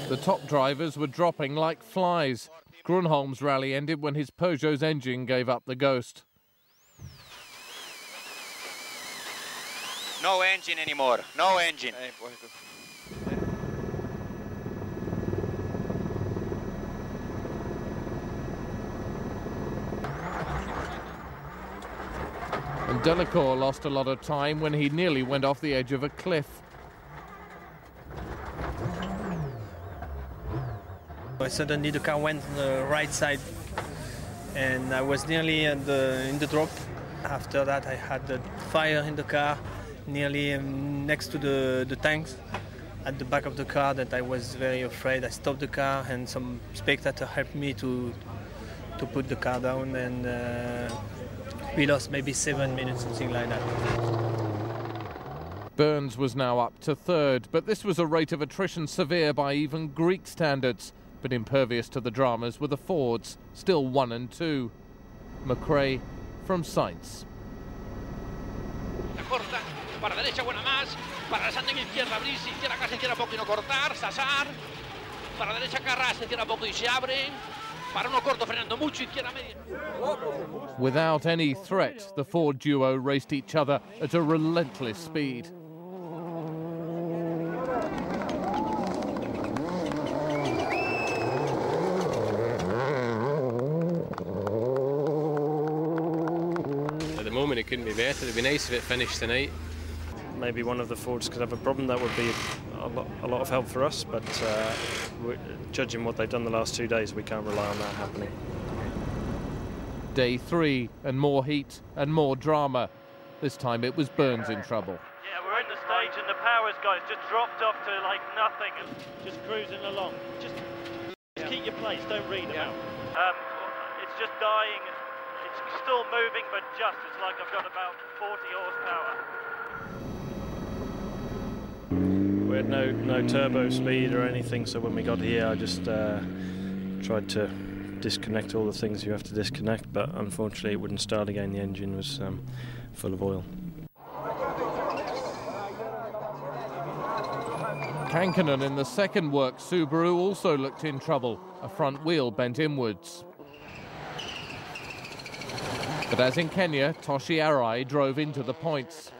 The top drivers were dropping like flies. Grönholm's rally ended when his Peugeot's engine gave up the ghost. No engine anymore, no engine. And Delacour lost a lot of time when he nearly went off the edge of a cliff. Suddenly the car went on the right side and I was nearly in the drop. After that I had the fire in the car, nearly next to the tanks at the back of the car, that I was very afraid. I stopped the car and some spectator helped me to put the car down, and we lost maybe 7 minutes, something like that. Burns was now up to third, but this was a rate of attrition severe by even Greek standards. But impervious to the dramas were the Fords, still 1 and 2. McRae from Sainz. Para derecha, buena más. Para la Sanding izquierda, Brice, izquierda casi, izquierda poco y no cortar. Sasar. Para la derecha, Carras, izquierda poco y se abre. Para uno corto, frenando mucho, izquierda media. Without any threat, the Ford duo raced each other at a relentless speed. At the moment, it couldn't be better. It'd be nice if it finished tonight. Maybe one of the Fords could have a problem. That would be a lot of help for us, but judging what they've done the last 2 days, we can't rely on that happening. Day 3, and more heat and more drama. This time it was Burns in trouble. Yeah, we're in the stage and the powers guys just dropped off to like nothing and just cruising along. Just keep your place, don't read them out. It's just dying. It's still moving, but it's like I've got about 40 horsepower. We had no turbo speed or anything, so when we got here I just tried to disconnect all the things you have to disconnect, but unfortunately it wouldn't start again. The engine was full of oil. Kankkunen in the second work Subaru also looked in trouble. A front wheel bent inwards. But as in Kenya, Toshi Arai drove into the points.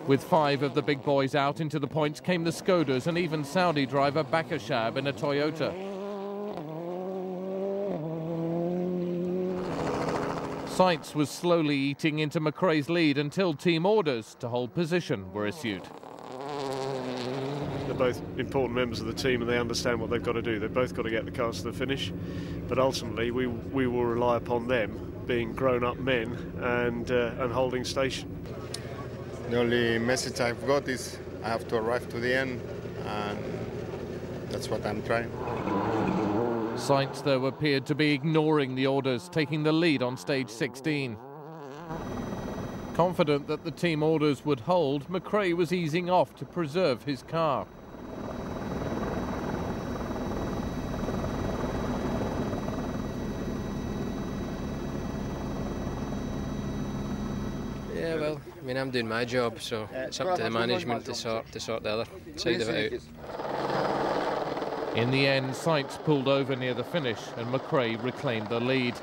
With 5 of the big boys out, into the points came the Skodas and even Saudi driver Bakashab in a Toyota. Sainz was slowly eating into McRae's lead until team orders to hold position were issued. They're both important members of the team and they understand what they've got to do. They've both got to get the cars to the finish, but ultimately we will rely upon them being grown-up men and holding station. The only message I've got is I have to arrive to the end, and that's what I'm trying. Sainz, though, appeared to be ignoring the orders, taking the lead on stage 16. Confident that the team orders would hold, McRae was easing off to preserve his car. Yeah, well, I mean, I'm doing my job, so it's up to the management to sort the other side of it out. In the end, Sainz pulled over near the finish and McRae reclaimed the lead.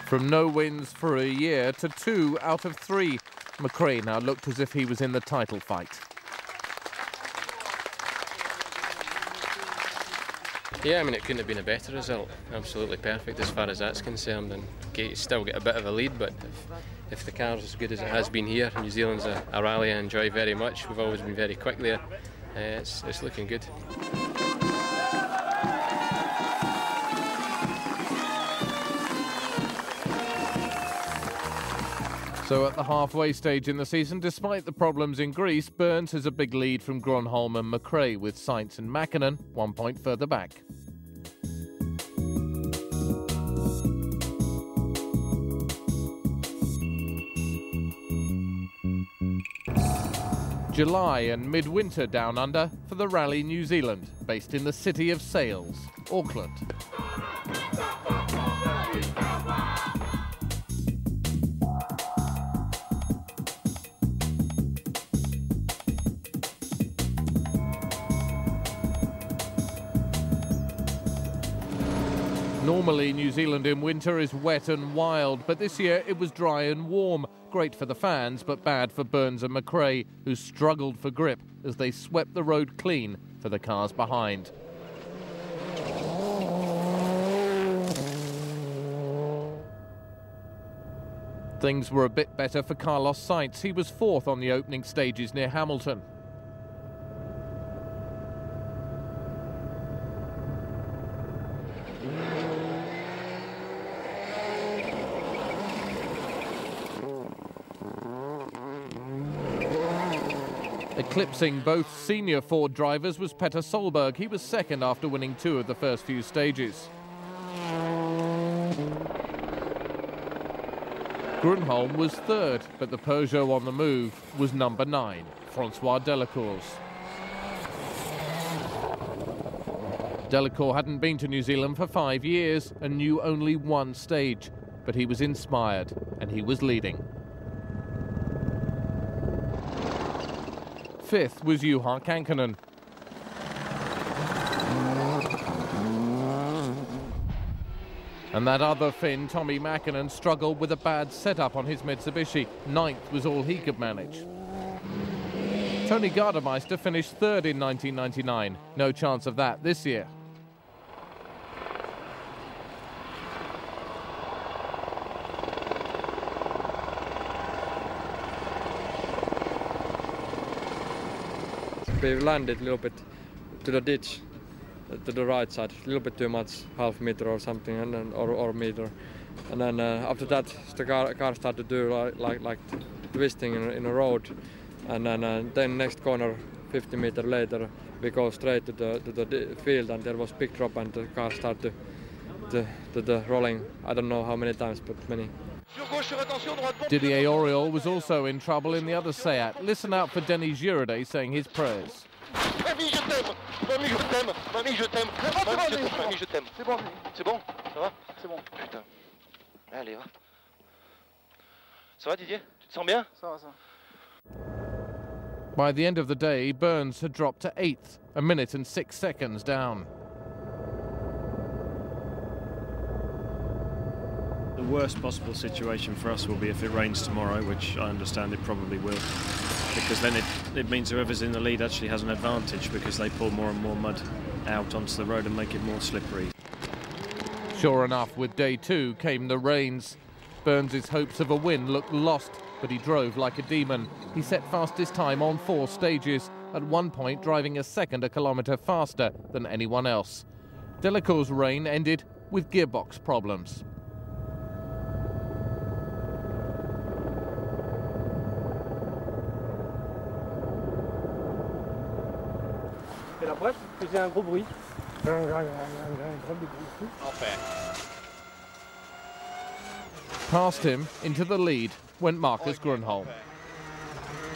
From no wins for a year to 2 out of 3, McRae now looked as if he was in the title fight. Yeah, I mean, it couldn't have been a better result. Absolutely perfect as far as that's concerned, and still get a bit of a lead, but if the car's as good as it has been here, New Zealand's a rally I enjoy very much. We've always been very quick there. It's looking good. So at the halfway stage in the season, despite the problems in Greece, Burns has a big lead from Grönholm and McRae, with Sainz and Mäkinen 1 point further back. July and midwinter down under for the Rally New Zealand, based in the city of sails, Auckland. Normally, New Zealand in winter is wet and wild, but this year it was dry and warm. Great for the fans, but bad for Burns and McRae, who struggled for grip as they swept the road clean for the cars behind. Things were a bit better for Carlos Sainz. He was 4th on the opening stages near Hamilton. Eclipsing both senior Ford drivers was Petter Solberg. He was 2nd after winning 2 of the first few stages. Grönholm was 3rd, but the Peugeot on the move was number 9, Francois Delacour's. Delacour hadn't been to New Zealand for 5 years and knew only 1 stage, but he was inspired and he was leading. 5th was Juha Kankkunen. And that other Finn, Tommi Mäkinen, struggled with a bad setup on his Mitsubishi. 9th was all he could manage. Tony Gardemeister finished 3rd in 1999. No chance of that this year. We landed a little bit to the ditch, to the right side, a little bit too much, half meter or something, and then, or meter. And then after that, the car started to do like twisting in a road. And then next corner, 50 meters later, we go straight to the field, and there was big drop, and the car started to rolling. I don't know how many times, but many. Didier Auriol was also in trouble in the other Seat. Listen out for Denis Giraudais saying his prayers. Mamie, je t'aime. Mamie, je t'aime. Mamie, je t'aime. Mamie, je t'aime. C'est bon. C'est bon. Ça va? C'est bon. Putain. Allez, va. Ça va, Didier? Tu te sens bien? Ça va, ça va. By the end of the day, Burns had dropped to 8th, 1 minute and 6 seconds down. The worst possible situation for us will be if it rains tomorrow, which I understand it probably will, because then it means whoever's in the lead actually has an advantage, because they pour more and more mud out onto the road and make it more slippery. Sure enough, with day 2 came the rains. Burns' hopes of a win looked lost, but he drove like a demon. He set fastest time on 4 stages, at one point driving a second a kilometre faster than anyone else. Delacour's reign ended with gearbox problems. Et la boîte faisait un gros bruit. Past him, into the lead, went Marcus Grönholm.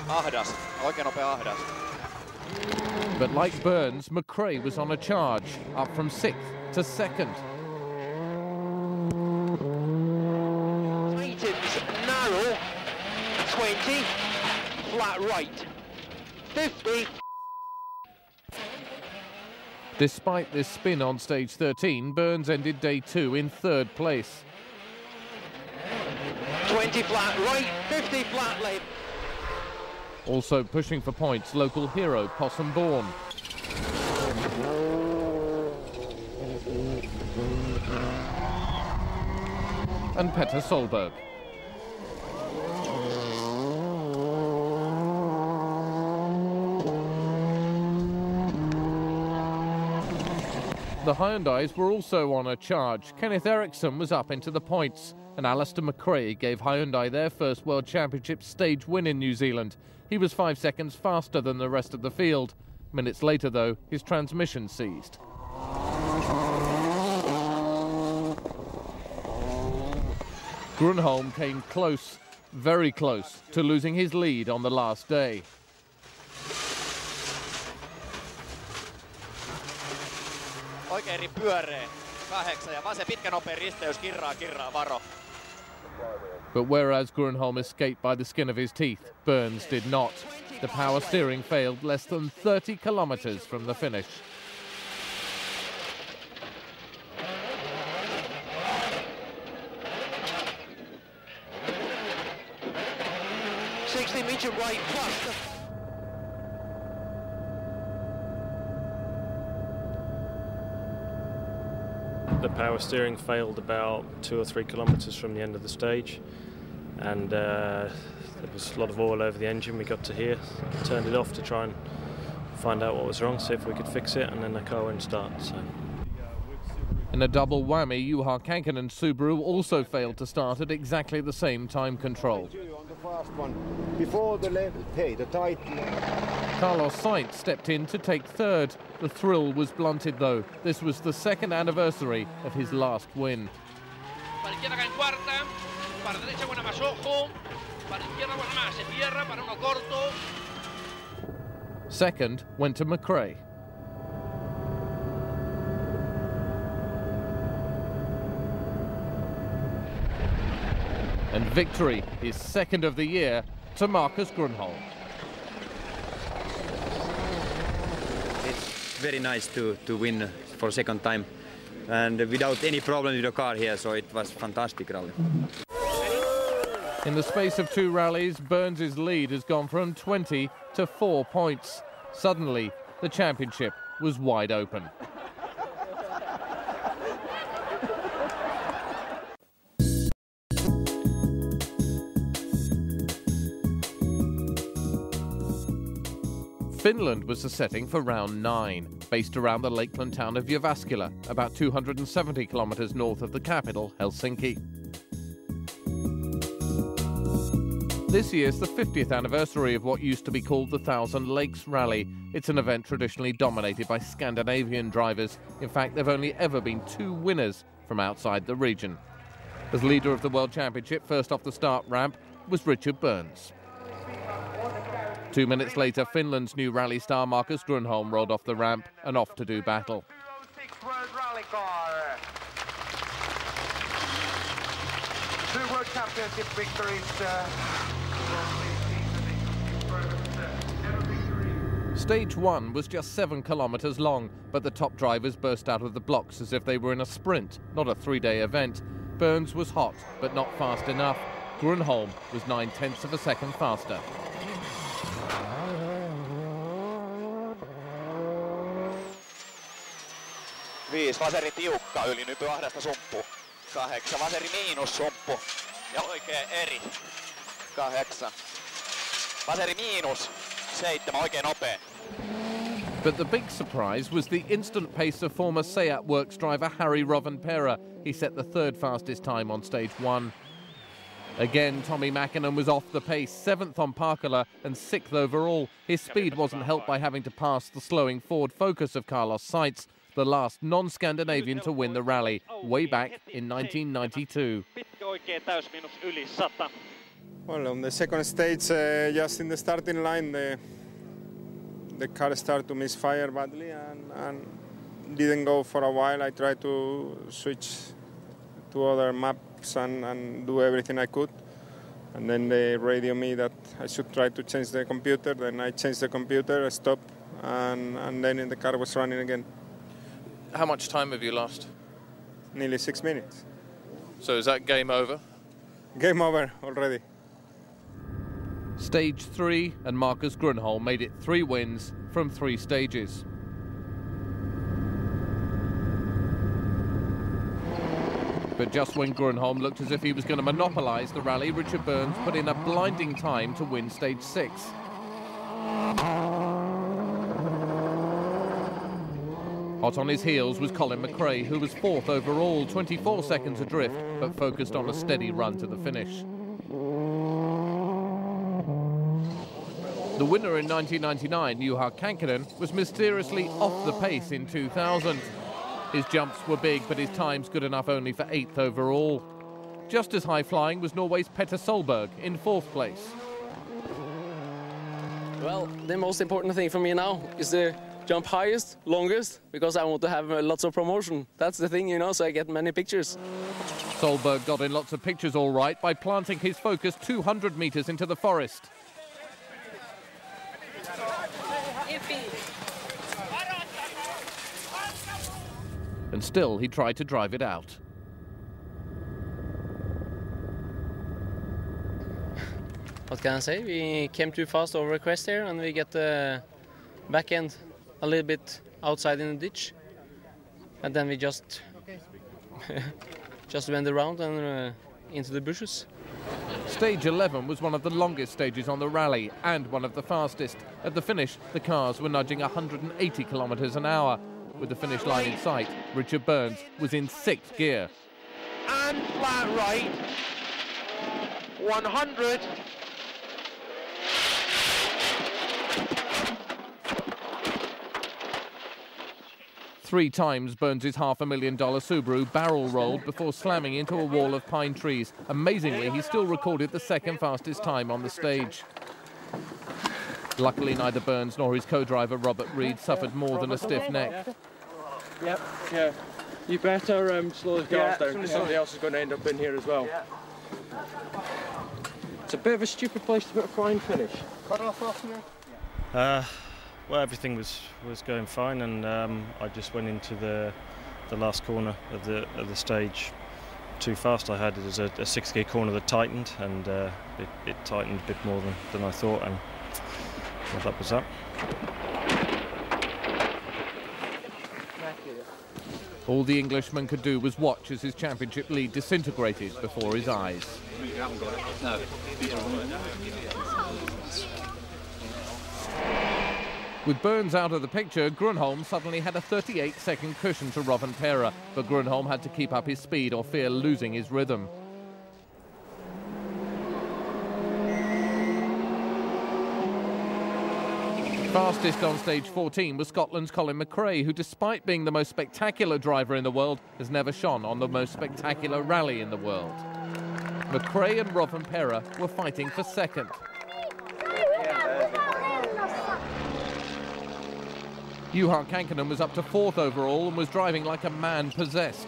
Ahdas, oikein nopea ahdas. But like Burns, McRae was on a charge, up from 6th to 2nd. Items narrow, 20, flat right, 50. Despite this spin on stage 13, Burns ended day 2 in 3rd place. 20 flat right, 50 flat left. Also pushing for points, local hero Possum Bourne. And Petter Solberg. The Hyundais were also on a charge. Kenneth Eriksson was up into the points, and Alistair McRae gave Hyundai their first World Championship stage win in New Zealand. He was 5 seconds faster than the rest of the field. Minutes later, though, his transmission seized. Grönholm came close, very close, to losing his lead on the last day. Oikein pyöreä. 8 ja vasen pitkä nopea risteys, kirraa, varo. But whereas Grönholm escaped by the skin of his teeth, Burns did not. The power steering failed less than 30 kilometres from the finish. Medium right plus. The power steering failed about 2 or 3 kilometres from the end of the stage, and there was a lot of oil over the engine. We got to here, turned it off to try and find out what was wrong, see if we could fix it, and then the car wouldn't start. So. In a double whammy, Juha Kankkunen's Subaru also failed to start at exactly the same time control. On the fast one, before the level, hey, the tight. Carlos Sainz stepped in to take third. The thrill was blunted, though. This was the second anniversary of his last win. Para izquierda en cuarta, para derecha buena más ojo, para izquierda buena más, se cierra para uno corto. Second went to McRae. And victory, his second of the year, to Marcus Grönholm. It's very nice to win for a second time, and without any problem with the car here, so it was fantastic rally. In the space of 2 rallies, Burns' lead has gone from 20 to 4 points. Suddenly, the championship was wide open. Finland was the setting for round 9, based around the lakeland town of Jyväskylä, about 270 kilometres north of the capital, Helsinki. This year's the 50th anniversary of what used to be called the Thousand Lakes Rally. It's an event traditionally dominated by Scandinavian drivers. In fact, there have only ever been 2 winners from outside the region. As leader of the World Championship, first off the start ramp was Richard Burns. 2 minutes later, Finland's new rally star Marcus Grönholm rolled off the ramp and off to do battle. World Rally car. 2 World Championship victories. Stage 1 was just 7 kilometres long, but the top drivers burst out of the blocks as if they were in a sprint, not a 3-day event. Burns was hot, but not fast enough. Grönholm was 9/10 of a second faster. Viisi vaseri tiukka yli nypy ahdasta sumppu. 8 vaseri miinus sumppu. Ja oikein eri. 8. Vaseri miinus 7 oikein nopea. But the big surprise was the instant pace of former Seat Works driver Harry Rovanperä. He set the 3rd fastest time on stage 1. Again, Tommi Mäkinen was off the pace, 7th on Parkala and 6th overall. His speed wasn't helped by having to pass the slowing Ford Focus of Carlos Sainz, the last non-Scandinavian to win the rally, way back in 1992. Well, on the second stage, just in the starting line, the car started to misfire badly and didn't go for a while. I tried to switch to other maps and do everything I could. And then they radio me that I should try to change the computer. Then I changed the computer, I stopped, and then the car was running again. How much time have you lost? Nearly 6 minutes. So is that game over? Game over already. Stage 3, and Marcus Grönholm made it 3 wins from 3 stages. But just when Grönholm looked as if he was going to monopolise the rally, Richard Burns put in a blinding time to win stage 6. Hot on his heels was Colin McRae, who was 4th overall, 24 seconds adrift, but focused on a steady run to the finish. The winner in 1999, Juha Kankkunen, was mysteriously off the pace in 2000. His jumps were big, but his time's good enough only for 8th overall. Just as high-flying was Norway's Petter Solberg in 4th place. Well, the most important thing for me now is to jump highest, longest, because I want to have lots of promotion. That's the thing, you know, so I get many pictures. Solberg got in lots of pictures all right by planting his Focus 200 metres into the forest. And still, he tried to drive it out. What can I say? We came too fast over a crest here, and we get the back end a little bit outside in the ditch. And then we just went around and into the bushes. Stage 11 was one of the longest stages on the rally and one of the fastest. At the finish, the cars were nudging 180 kilometres an hour. With the finish line in sight, Richard Burns was in 6th gear. And flat right, 100. Three times Burns' $500,000 Subaru barrel rolled before slamming into a wall of pine trees. Amazingly, he still recorded the 2nd fastest time on the stage. Luckily, neither Burns nor his co-driver Robert Reid suffered more than a stiff neck. Yep, yeah. You better slow the cars down. Somebody else is going to end up in here as well. Yeah. It's a bit of a stupid place to put a flying finish. Cut off here? Well, everything was going fine, and I just went into the last corner of the stage too fast. I had it as a 6th gear corner that tightened, and it tightened a bit more than I thought, and well, that was that. All the Englishman could do was watch as his championship lead disintegrated before his eyes. With Burns out of the picture, Grönholm suddenly had a 38-second cushion to Rovanperä, but Grönholm had to keep up his speed or fear losing his rhythm. Fastest on stage 14 was Scotland's Colin McRae, who, despite being the most spectacular driver in the world, has never shone on the most spectacular rally in the world. McRae and Rovanperä were fighting for 2nd. Juha Kankkunen was up to 4th overall and was driving like a man possessed.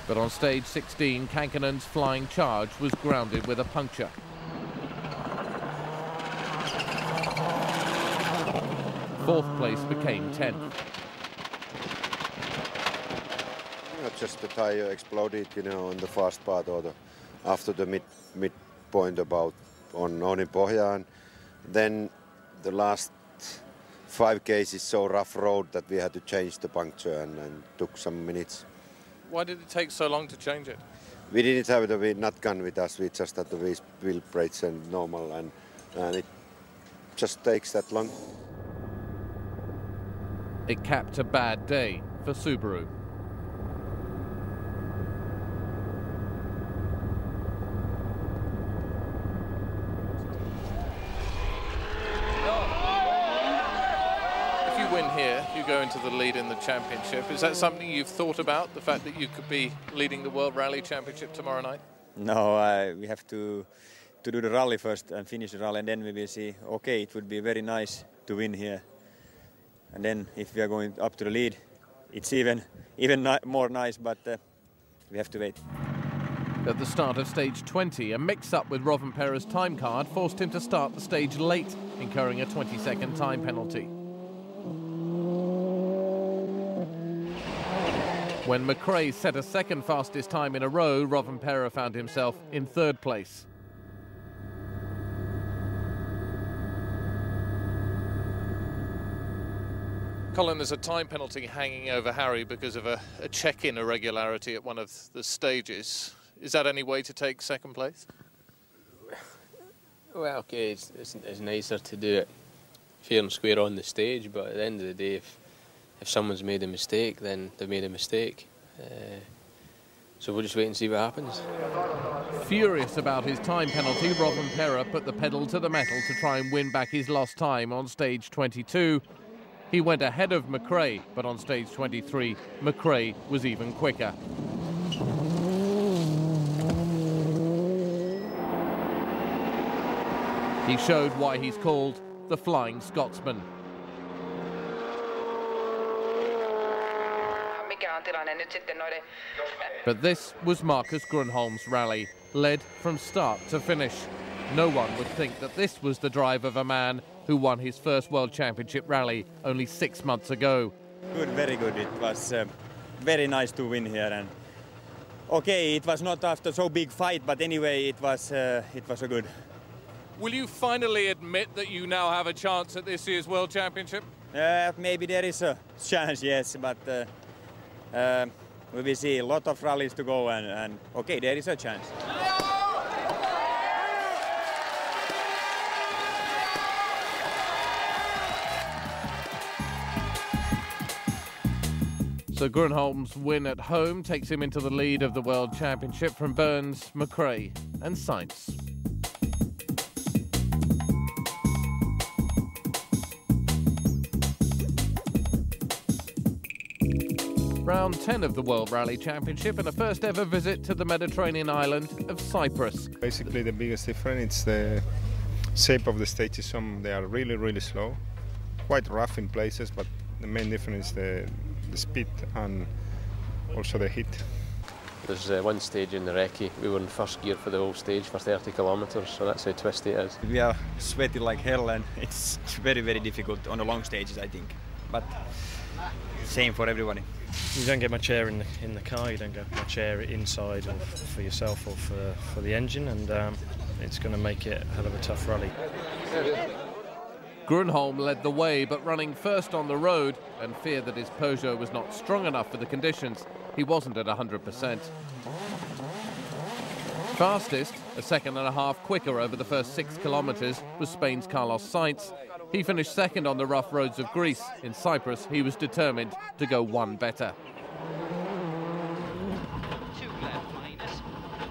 But on stage 16, Kankkunen's flying charge was grounded with a puncture. Fourth place became 10th. Just the tire exploded, you know, on the fast part or after the mid point about on in Pohjan. Then the last 5 cases so rough road that we had to change the puncture and took some minutes. Why did it take so long to change it? We didn't have the nut gun with us. We just had the wheel brakes and normal, and it just takes that long. It capped a bad day for Subaru. If you win here, you go into the lead in the championship. Is that something you've thought about, the fact that you could be leading the World Rally Championship tomorrow night? No, we have to do the rally first and finish the rally, and then we will see. Okay, it would be very nice to win here. And then if we are going up to the lead, it's even more nice, but we have to wait. At the start of stage 20, a mix-up with Rovanperä's time card forced him to start the stage late, incurring a 20-second time penalty. When McRae set a second fastest time in a row, Rovanperä found himself in third place. Colin, there's a time penalty hanging over Harry because of a check-in irregularity at one of the stages. Is that any way to take second place? Well, okay, it's nicer to do it fair and square on the stage, but at the end of the day, if someone's made a mistake, then they've made a mistake. So we'll just wait and see what happens. Furious about his time penalty, Rovanperä put the pedal to the metal to try and win back his lost time on stage 22. He went ahead of McRae, but on stage 23, McRae was even quicker. He showed why he's called the Flying Scotsman. But this was Marcus Grönholm's rally, led from start to finish. No one would think that this was the drive of a man who won his first World Championship rally only 6 months ago. Good, very good. It was very nice to win here, and okay, it was not after so big fight, but anyway, it was a good. Will you finally admit that you now have a chance at this year's World Championship? Maybe there is a chance, yes, but we will see. A lot of rallies to go, and okay, there is a chance. So Grönholm's win at home takes him into the lead of the World Championship from Burns, McRae and Sainz. Round 10 of the World Rally Championship and a first ever visit to the Mediterranean island of Cyprus. Basically the biggest difference is the shape of the stages. They are really, really slow, quite rough in places, but the main difference is the speed and also the heat. There's one stage in the recce. We were in first gear for the whole stage for 30 kilometres, so that's how twisty it is. We are sweaty like hell, and it's very, very difficult on the long stages, I think. But same for everybody. You don't get much air in the car. You don't get much air inside or for yourself or for the engine, and it's going to make it a hell of a tough rally. Grönholm led the way, but running first on the road and feared that his Peugeot was not strong enough for the conditions, he wasn't at 100%. Fastest, a second and a half quicker over the first 6 kilometres, was Spain's Carlos Sainz. He finished second on the rough roads of Greece. In Cyprus, he was determined to go one better.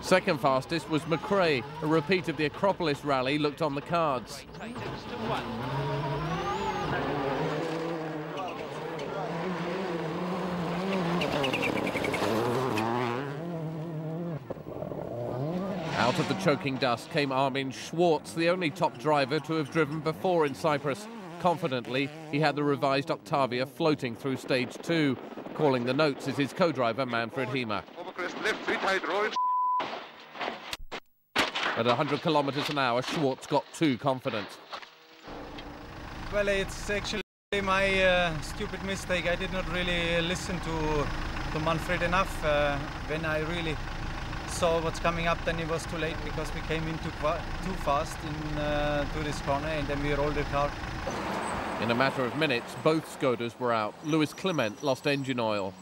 Second fastest was McRae. A repeat of the Acropolis rally looked on the cards. Out of the choking dust came Armin Schwartz, the only top driver to have driven before in Cyprus. Confidently, he had the revised Octavia floating through stage 2. Calling the notes is his co-driver Manfred Hema. At 100 kilometres an hour, Schwartz got too confident. Well, it's actually my stupid mistake. I did not really listen to Manfred enough. When I really saw what's coming up, then it was too late because we came in too fast to this corner, and then we rolled the car. In a matter of minutes, both Skodas were out. Lewis Clement lost engine oil.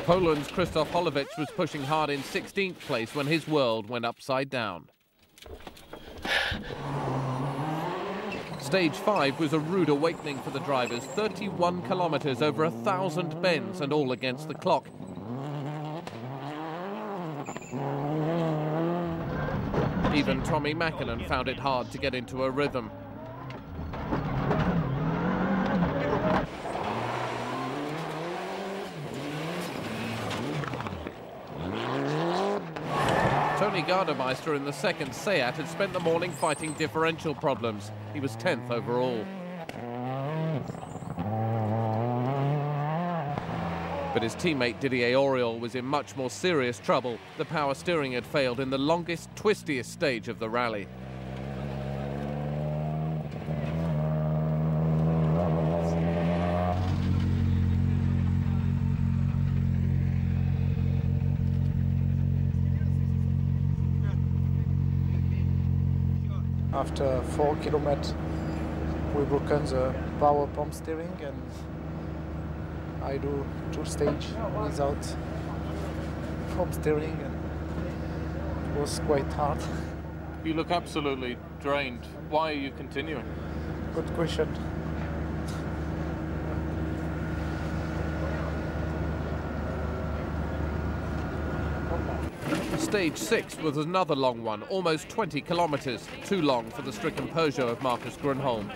Poland's Krzysztof Holowicz was pushing hard in 16th place when his world went upside down. Stage 5 was a rude awakening for the drivers. 31 kilometres, over 1,000 bends, and all against the clock. Even Tommi Mäkinen found it hard to get into a rhythm. Tony Gardemeister in the second Seat had spent the morning fighting differential problems. He was 10th overall. But his teammate Didier Auriol was in much more serious trouble. The power steering had failed in the longest, twistiest stage of the rally. After 4 kilometers, we broken the power pump steering, and I do 2 stages without pump steering, and it was quite hard. You look absolutely drained. Why are you continuing? Good question. Stage 6 was another long one, almost 20 kilometres, too long for the stricken Peugeot of Marcus Grönholm.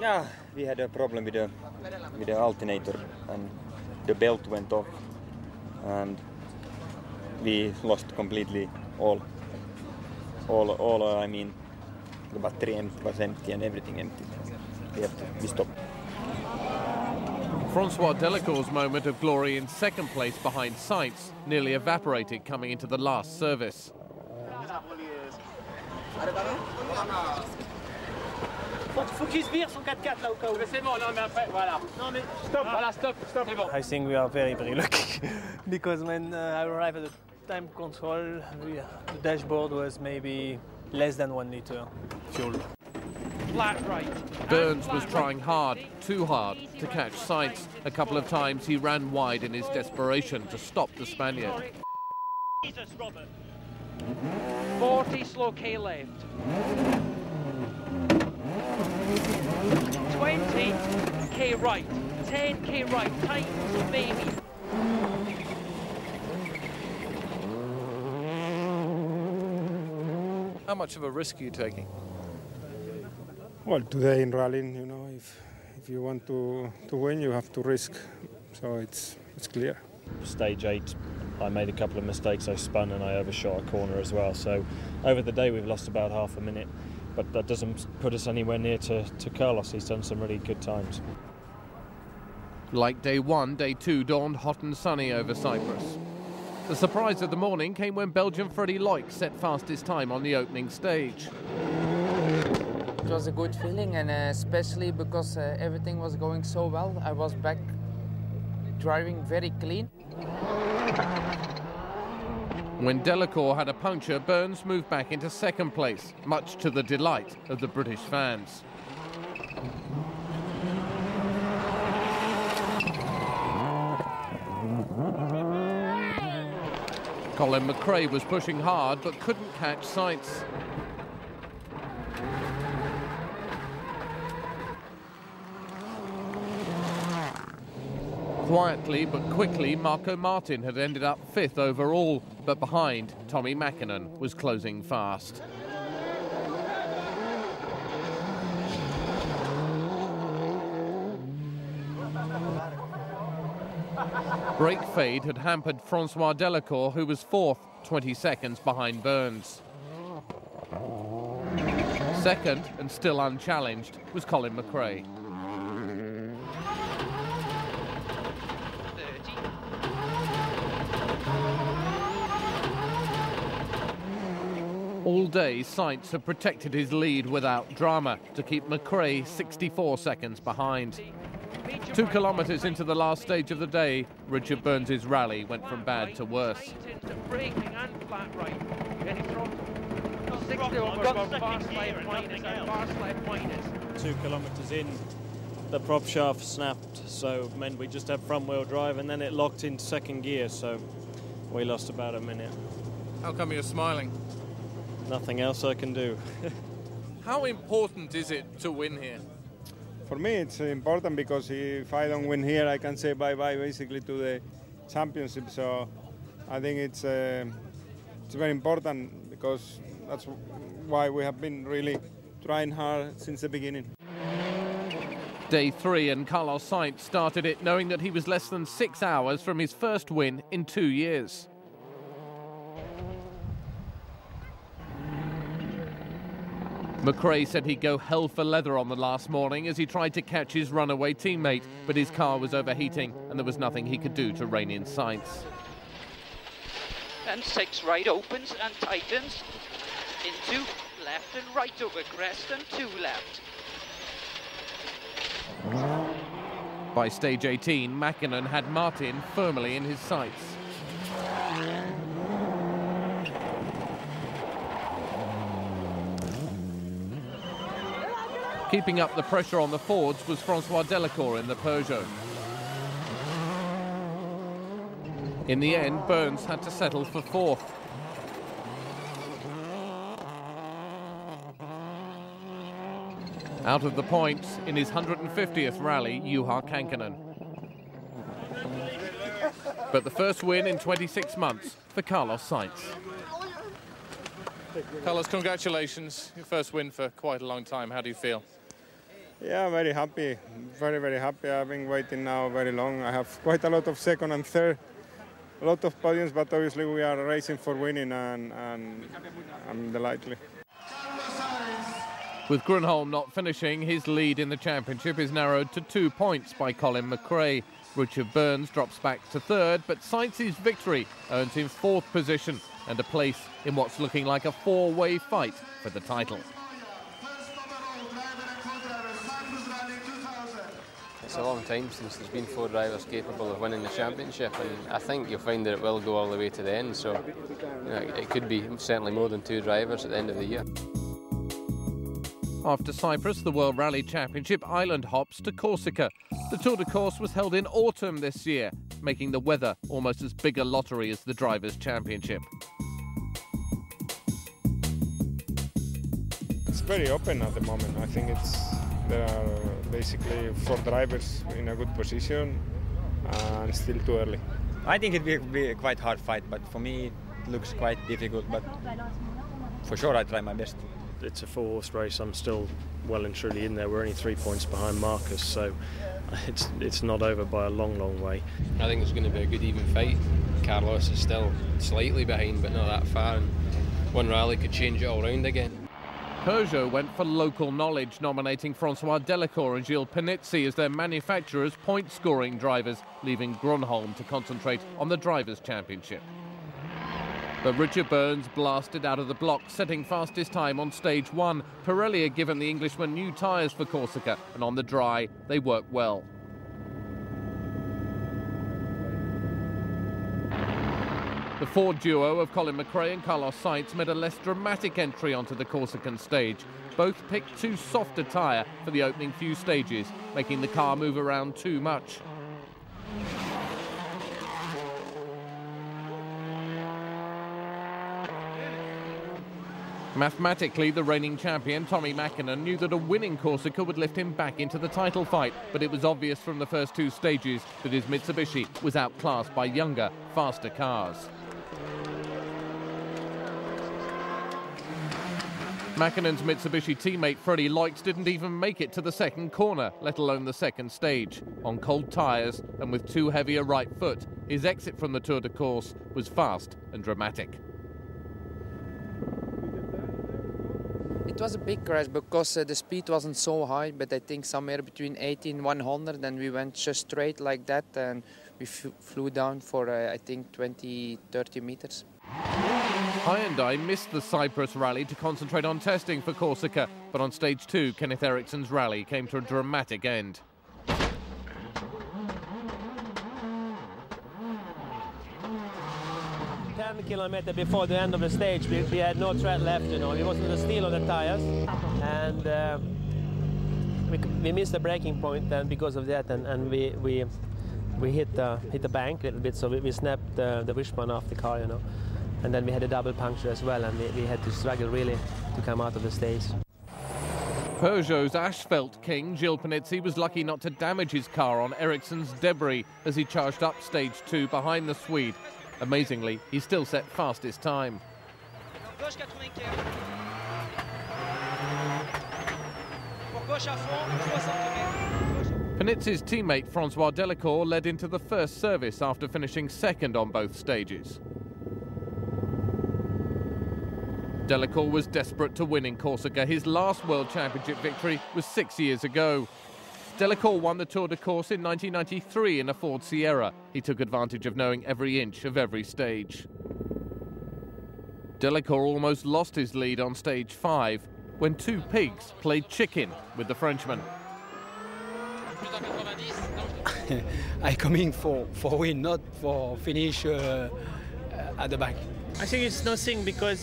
Yeah, we had a problem with the alternator, and the belt went off, and we lost completely all. I mean, the battery was empty and everything empty. We stopped. François Delacour's moment of glory in second place behind Sainz nearly evaporated coming into the last service. I think we are very, very lucky because when I arrived at the time control, the dashboard was maybe less than 1 liter fuel. Flat right. Burns was trying hard, too hard, to catch Sainz. A couple of times he ran wide in his desperation to stop the Spaniard. 40 slow K left. 20 K right. 10 K right. Tightens, baby. How much of a risk are you taking? Well, today in rallying, you know, if you want to win, you have to risk. So it's clear. Stage 8, I made a couple of mistakes. I spun and I overshot a corner as well. So over the day, we've lost about half a minute, but that doesn't put us anywhere near to Carlos. He's done some really good times. Like day 1, day 2 dawned hot and sunny over Cyprus. The surprise of the morning came when Belgian Freddie Loic set fastest time on the opening stage. It was a good feeling, and especially because everything was going so well. I was back driving very clean. When Delacour had a puncture, Burns moved back into second place, much to the delight of the British fans. Colin McRae was pushing hard but couldn't catch Sainz. Quietly but quickly, Marco Martin had ended up 5th overall, but behind, Tommy Mäkinen was closing fast. Brake fade had hampered François Delacour, who was 4th, 20 seconds behind Burns. Second, and still unchallenged, was Colin McRae. All day, Sainz had protected his lead without drama to keep McRae 64 seconds behind. 2 kilometres into the last stage of the day, Richard Burns' rally went from bad to worse. Braking and flat right. Getting from 60 over fast left minus and fast left minus. 2 kilometres in, the prop shaft snapped, so it meant we just had front wheel drive, and then it locked into second gear, so we lost about a minute. How come you're smiling? Nothing else I can do. How important is it to win here? For me, it's important because if I don't win here, I can say bye-bye basically to the championship. So I think it's very important because that's why we have been really trying hard since the beginning. Day 3 and Carlos Sainz started it knowing that he was less than 6 hours from his first win in 2 years. McRae said he'd go hell for leather on the last morning as he tried to catch his runaway teammate, but his car was overheating and there was nothing he could do to rein in Sainz. And 6 right opens and tightens into left and right over crest and 2 left. By stage 18, Mäkinen had Martin firmly in his sights. Keeping up the pressure on the Fords was François Delacour in the Peugeot. In the end, Burns had to settle for fourth. Out of the points in his 150th rally, Juha Kankkunen. But the first win in 26 months for Carlos Sainz. Carlos, congratulations. Your first win for quite a long time. How do you feel? Yeah, very happy. Very, very happy. I've been waiting now very long. I have quite a lot of second and third, a lot of podiums, but obviously we are racing for winning, and I'm delighted. With Grönholm not finishing, his lead in the championship is narrowed to 2 points by Colin McRae. Richard Burns drops back to third, but Sainz's victory earns him fourth position and a place in what's looking like a four-way fight for the title. It's a long time since there's been 4 drivers capable of winning the championship, and I think you'll find that it will go all the way to the end, so it could be certainly more than 2 drivers at the end of the year. After Cyprus, the World Rally Championship island hops to Corsica. The Tour de Corse was held in autumn this year, making the weather almost as big a lottery as the Drivers' Championship. It's very open at the moment. I think there are basically 4 drivers in a good position and still too early. I think it will be a quite hard fight, but for me it looks quite difficult, but for sure I try my best. It's a 4-horse race. I'm still well and truly in there. We're only 3 points behind Marcus, so it's not over by a long, long way. I think it's going to be a good even fight. Carlos is still slightly behind, but not that far, and one rally could change it all round again. Peugeot went for local knowledge, nominating François Delacour and Gilles Panizzi as their manufacturer's point-scoring drivers, leaving Grönholm to concentrate on the Drivers' Championship. But Richard Burns blasted out of the block, setting fastest time on stage 1. Pirelli had given the Englishman new tyres for Corsica, and on the dry, they worked well. The Ford duo of Colin McRae and Carlos Sainz made a less dramatic entry onto the Corsican stage. Both picked too soft a tyre for the opening few stages, making the car move around too much. Mathematically, the reigning champion, Tommi Mäkinen, knew that a winning Corsica would lift him back into the title fight, but it was obvious from the first 2 stages that his Mitsubishi was outclassed by younger, faster cars. Mäkinen's Mitsubishi teammate Freddie Loix didn't even make it to the second corner, let alone the second stage. On cold tyres and with too heavy a right foot, his exit from the Tour de Corse was fast and dramatic. It was a big crash because the speed wasn't so high, but I think somewhere between 80 and 100, and we went just straight like that, and we flew down for I think 20-30 meters. Hyundai missed the Cyprus rally to concentrate on testing for Corsica, but on stage 2, Kenneth Eriksson's rally came to a dramatic end. 10 kilometers before the end of the stage, we had no tread left, you know. It was the steel on the tires, and we missed the braking point, and because of that, and we hit the bank a little bit, so we snapped the wishbone off the car, you know. And then we had a double puncture as well, and we had to struggle really to come out of the stage. Peugeot's asphalt king, Gilles Panizzi, was lucky not to damage his car on Eriksson's debris as he charged up stage 2 behind the Swede. Amazingly, he still set fastest time. Panizzi's teammate François Delacour led into the first service after finishing second on both stages. Delacour was desperate to win in Corsica. His last World Championship victory was 6 years ago. Delacour won the Tour de Corse in 1993 in a Ford Sierra. He took advantage of knowing every inch of every stage. Delacour almost lost his lead on stage 5 when 2 pigs played chicken with the Frenchman. I come in for win, not for finish at the back. I think it's nothing because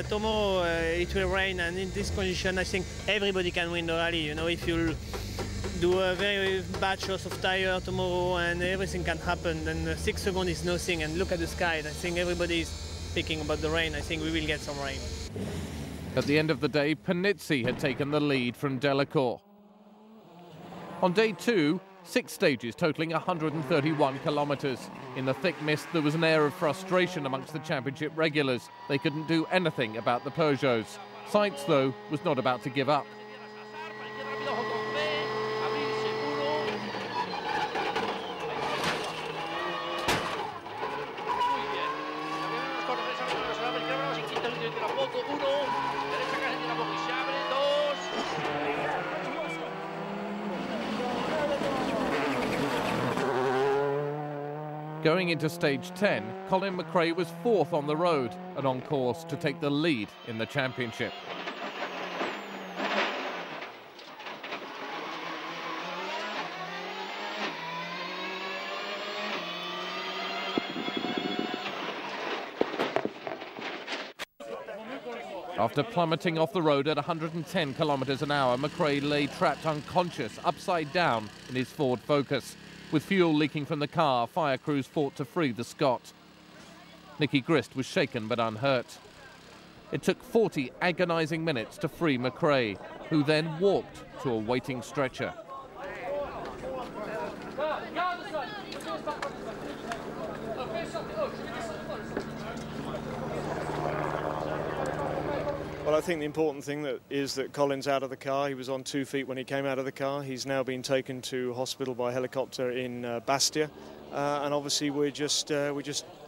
tomorrow it will rain, and in this condition I think everybody can win the rally. You know, if you do a very bad choice of tire tomorrow and everything can happen, then 6 seconds is nothing. And look at the sky. I think everybody is speaking about the rain. I think we will get some rain. At the end of the day, Panizzi had taken the lead from Delacour. On day 2, 6 stages totalling 131 kilometres. In the thick mist, there was an air of frustration amongst the championship regulars. They couldn't do anything about the Peugeots. Sainz, though, was not about to give up. Going into stage 10, Colin McRae was 4th on the road and on course to take the lead in the championship. After plummeting off the road at 110 kilometres an hour, McRae lay trapped unconscious, upside down in his Ford Focus. With fuel leaking from the car, fire crews fought to free the Scot. Nicky Grist was shaken but unhurt. It took 40 agonising minutes to free McRae, who then walked to a waiting stretcher. Well, I think the important thing is that Colin's out of the car. He was on 2 feet when he came out of the car. He's now been taken to hospital by helicopter in Bastia, and obviously we're just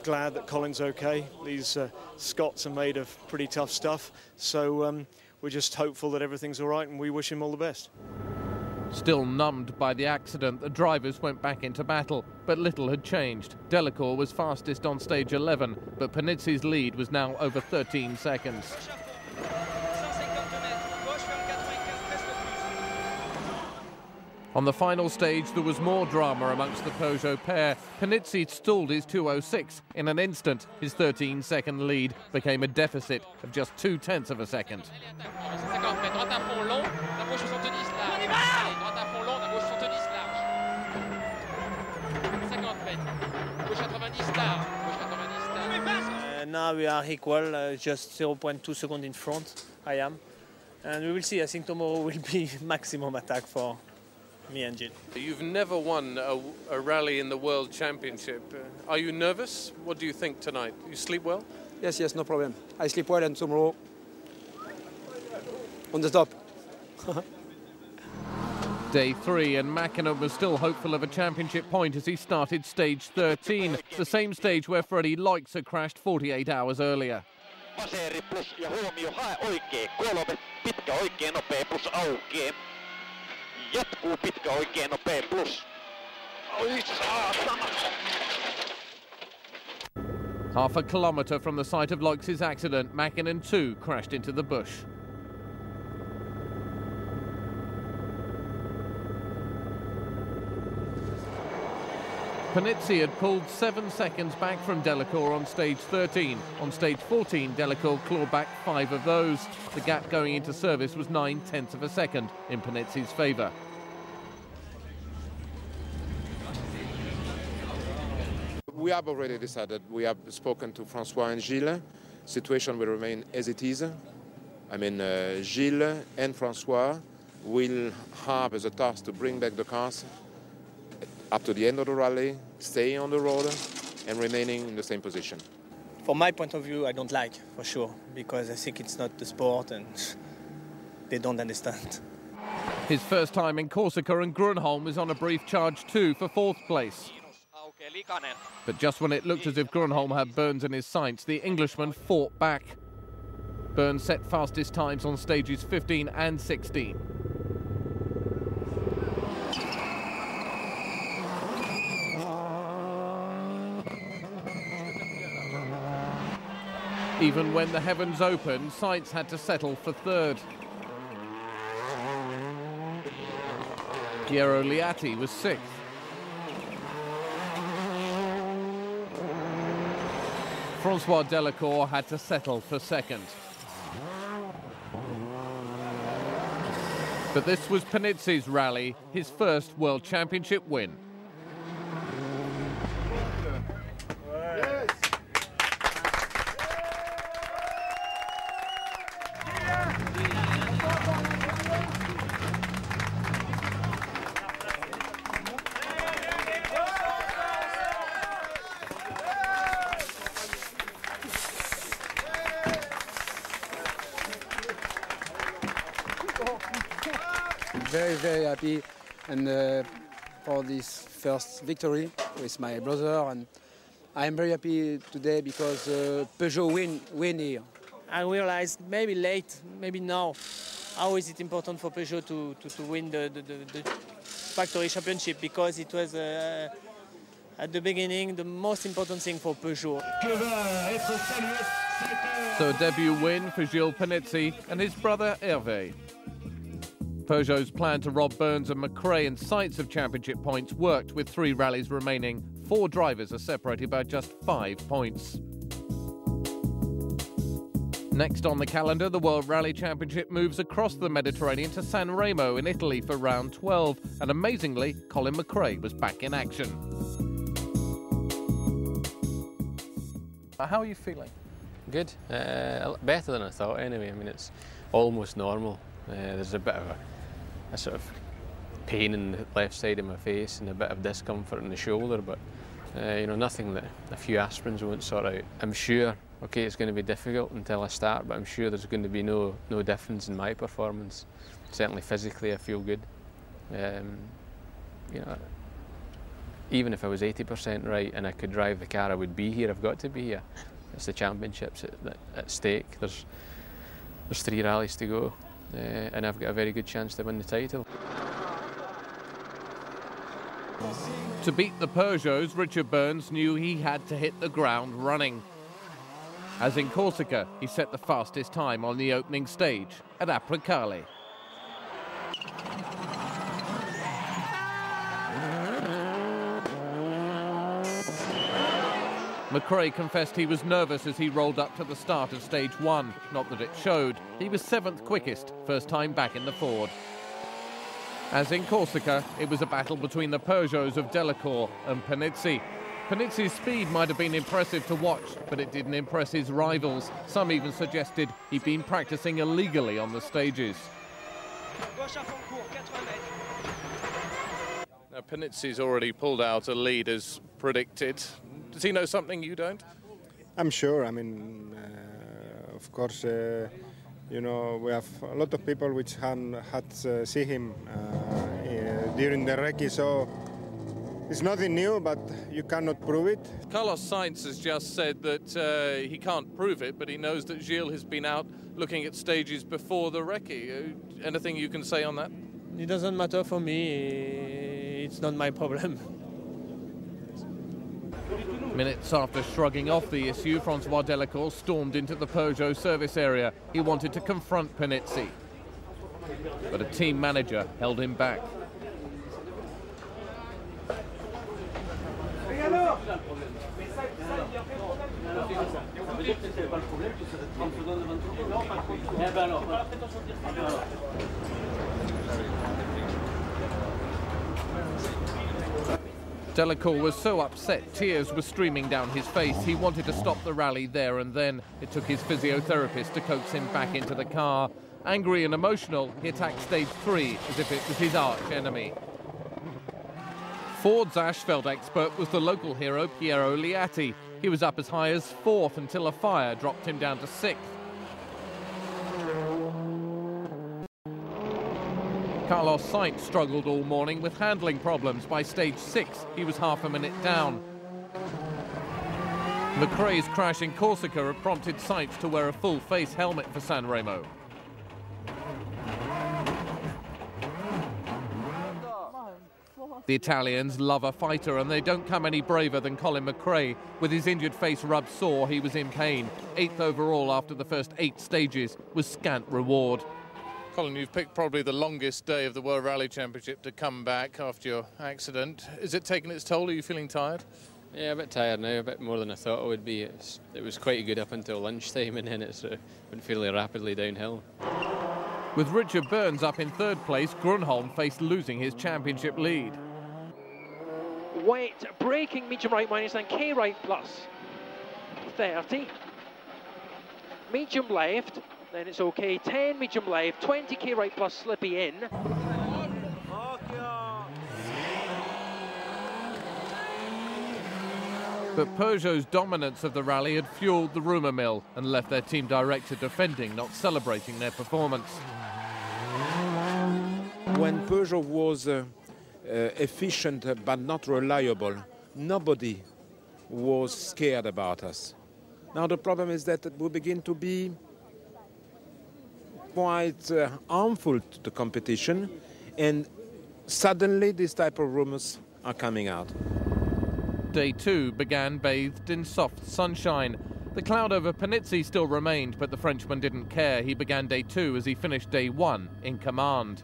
glad that Colin's okay. These Scots are made of pretty tough stuff, so we're just hopeful that everything's all right, and we wish him all the best. Still numbed by the accident, the drivers went back into battle, but little had changed. Delacour was fastest on stage 11, but Panizzi's lead was now over 13 seconds. On the final stage, there was more drama amongst the Peugeot pair. Panizzi stalled his 2:06. In an instant, his 13-second lead became a deficit of just 0.2 of a second. Now we are equal, just 0.2 seconds in front, I am. And we will see, I think tomorrow will be maximum attack for me and Jill. You've never won a rally in the World Championship. Are you nervous? What do you think tonight? You sleep well? Yes, no problem. I sleep well, and tomorrow on the top. Day 3, and Mäkinen was still hopeful of a championship point as he started stage 13, the same stage where Freddie Loix had crashed 48 hours earlier. Paseri plus ja huomio, hae oikein 3, pitkä oikein nopea plus aukeaa. Jatkuu pitkä oikein nopea plus. Oi saatana! Half a kilometre from the site of Loix's accident, Mäkinen too crashed into the bush. Panizzi had pulled 7 seconds back from Delacour on stage 13. On stage 14, Delacour clawed back 5 of those. The gap going into service was 0.9 of a second in Panizzi's favour. We have already decided. We have spoken to François and Gilles. Situation will remain as it is. I mean, Gilles and François will have as a task to bring back the cars up to the end of the rally, staying on the road and remaining in the same position. From my point of view, I don't like, for sure, because I think it's not the sport and they don't understand. His first time in Corsica, and Grönholm was on a brief charge too for 4th place. But just when it looked as if Grönholm had burns in his sights, the Englishman fought back. Burns set fastest times on stages 15 and 16. Even when the heavens opened, Sainz had to settle for 3rd. Piero Liatti was 6th. Francois Delacour had to settle for second. But this was Panizzi's rally, his first World Championship win. Very happy and for this first victory with my brother, and I am very happy today because Peugeot win here. I realized maybe late, maybe now, how is it important for Peugeot to win the factory championship, because it was at the beginning the most important thing for Peugeot. So a debut win for Gilles Panizzi and his brother Hervé. Peugeot's plan to rob Burns and McRae and Sainz of championship points worked with 3 rallies remaining. 4 drivers are separated by just 5 points. Next on the calendar, the World Rally Championship moves across the Mediterranean to San Remo in Italy for round 12. And amazingly, Colin McRae was back in action. How are you feeling? Good. Better than I thought anyway. I mean, it's almost normal. There's a bit of a sort of pain in the left side of my face and a bit of discomfort in the shoulder, but you know, nothing that a few aspirins won't sort out. I'm sure, okay, it's going to be difficult until I start, but I'm sure there's going to be no difference in my performance. Certainly physically, I feel good. You know, even if I was 80% right and I could drive the car, I would be here. I've got to be here. It's the championships at stake. There's 3 rallies to go. And I've got a very good chance to win the title. To beat the Peugeots, Richard Burns knew he had to hit the ground running. As in Corsica, he set the fastest time on the opening stage at Apricale. McRae confessed he was nervous as he rolled up to the start of stage 1. Not that it showed. He was 7th quickest, first time back in the Ford. As in Corsica, it was a battle between the Peugeots of Delacour and Panizzi. Panizzi's speed might have been impressive to watch, but it didn't impress his rivals. Some even suggested he'd been practicing illegally on the stages. Now, Panizzi's already pulled out a lead as predicted. Does he know something you don't? I'm sure. I mean, of course, you know, we have a lot of people which had seen him during the recce, so it's nothing new, but you cannot prove it. Carlos Sainz has just said that he can't prove it, but he knows that Gilles has been out looking at stages before the recce. Anything you can say on that? It doesn't matter for me. It's not my problem. Minutes after shrugging off the issue, Francois Delacour stormed into the Peugeot service area. He wanted to confront Panizzi, but a team manager held him back. Delacour was so upset, tears were streaming down his face. He wanted to stop the rally there and then. It took his physiotherapist to coax him back into the car. Angry and emotional, he attacked stage 3 as if it was his arch enemy. Ford's asphalt expert was the local hero Piero Liatti. He was up as high as 4th until a fire dropped him down to 6th. Carlos Sainz struggled all morning with handling problems. By stage 6, he was half a minute down. McRae's crash in Corsica had prompted Sainz to wear a full face helmet for San Remo. The Italians love a fighter, and they don't come any braver than Colin McRae. With his injured face rubbed sore, he was in pain. 8th overall after the first 8 stages was scant reward. Colin, you've picked probably the longest day of the World Rally Championship to come back after your accident. Is it taking its toll? Are you feeling tired? Yeah, a bit tired now, a bit more than I thought it would be. It was quite good up until lunchtime, and then it sort of went fairly rapidly downhill. With Richard Burns up in third place, Grönholm faced losing his championship lead. Wet, braking, medium right minus and K right plus. 30. Medium left, then it's okay. 10 medium left, 20 K right plus slippy in. But Peugeot's dominance of the rally had fueled the rumour mill and left their team director defending, not celebrating their performance. When Peugeot was efficient but not reliable, nobody was scared about us. Now the problem is that we begin to be quite harmful to the competition, and suddenly these type of rumours are coming out. Day 2 began bathed in soft sunshine. The cloud over Panizzi still remained, but the Frenchman didn't care. He began day 2 as he finished day 1 in command.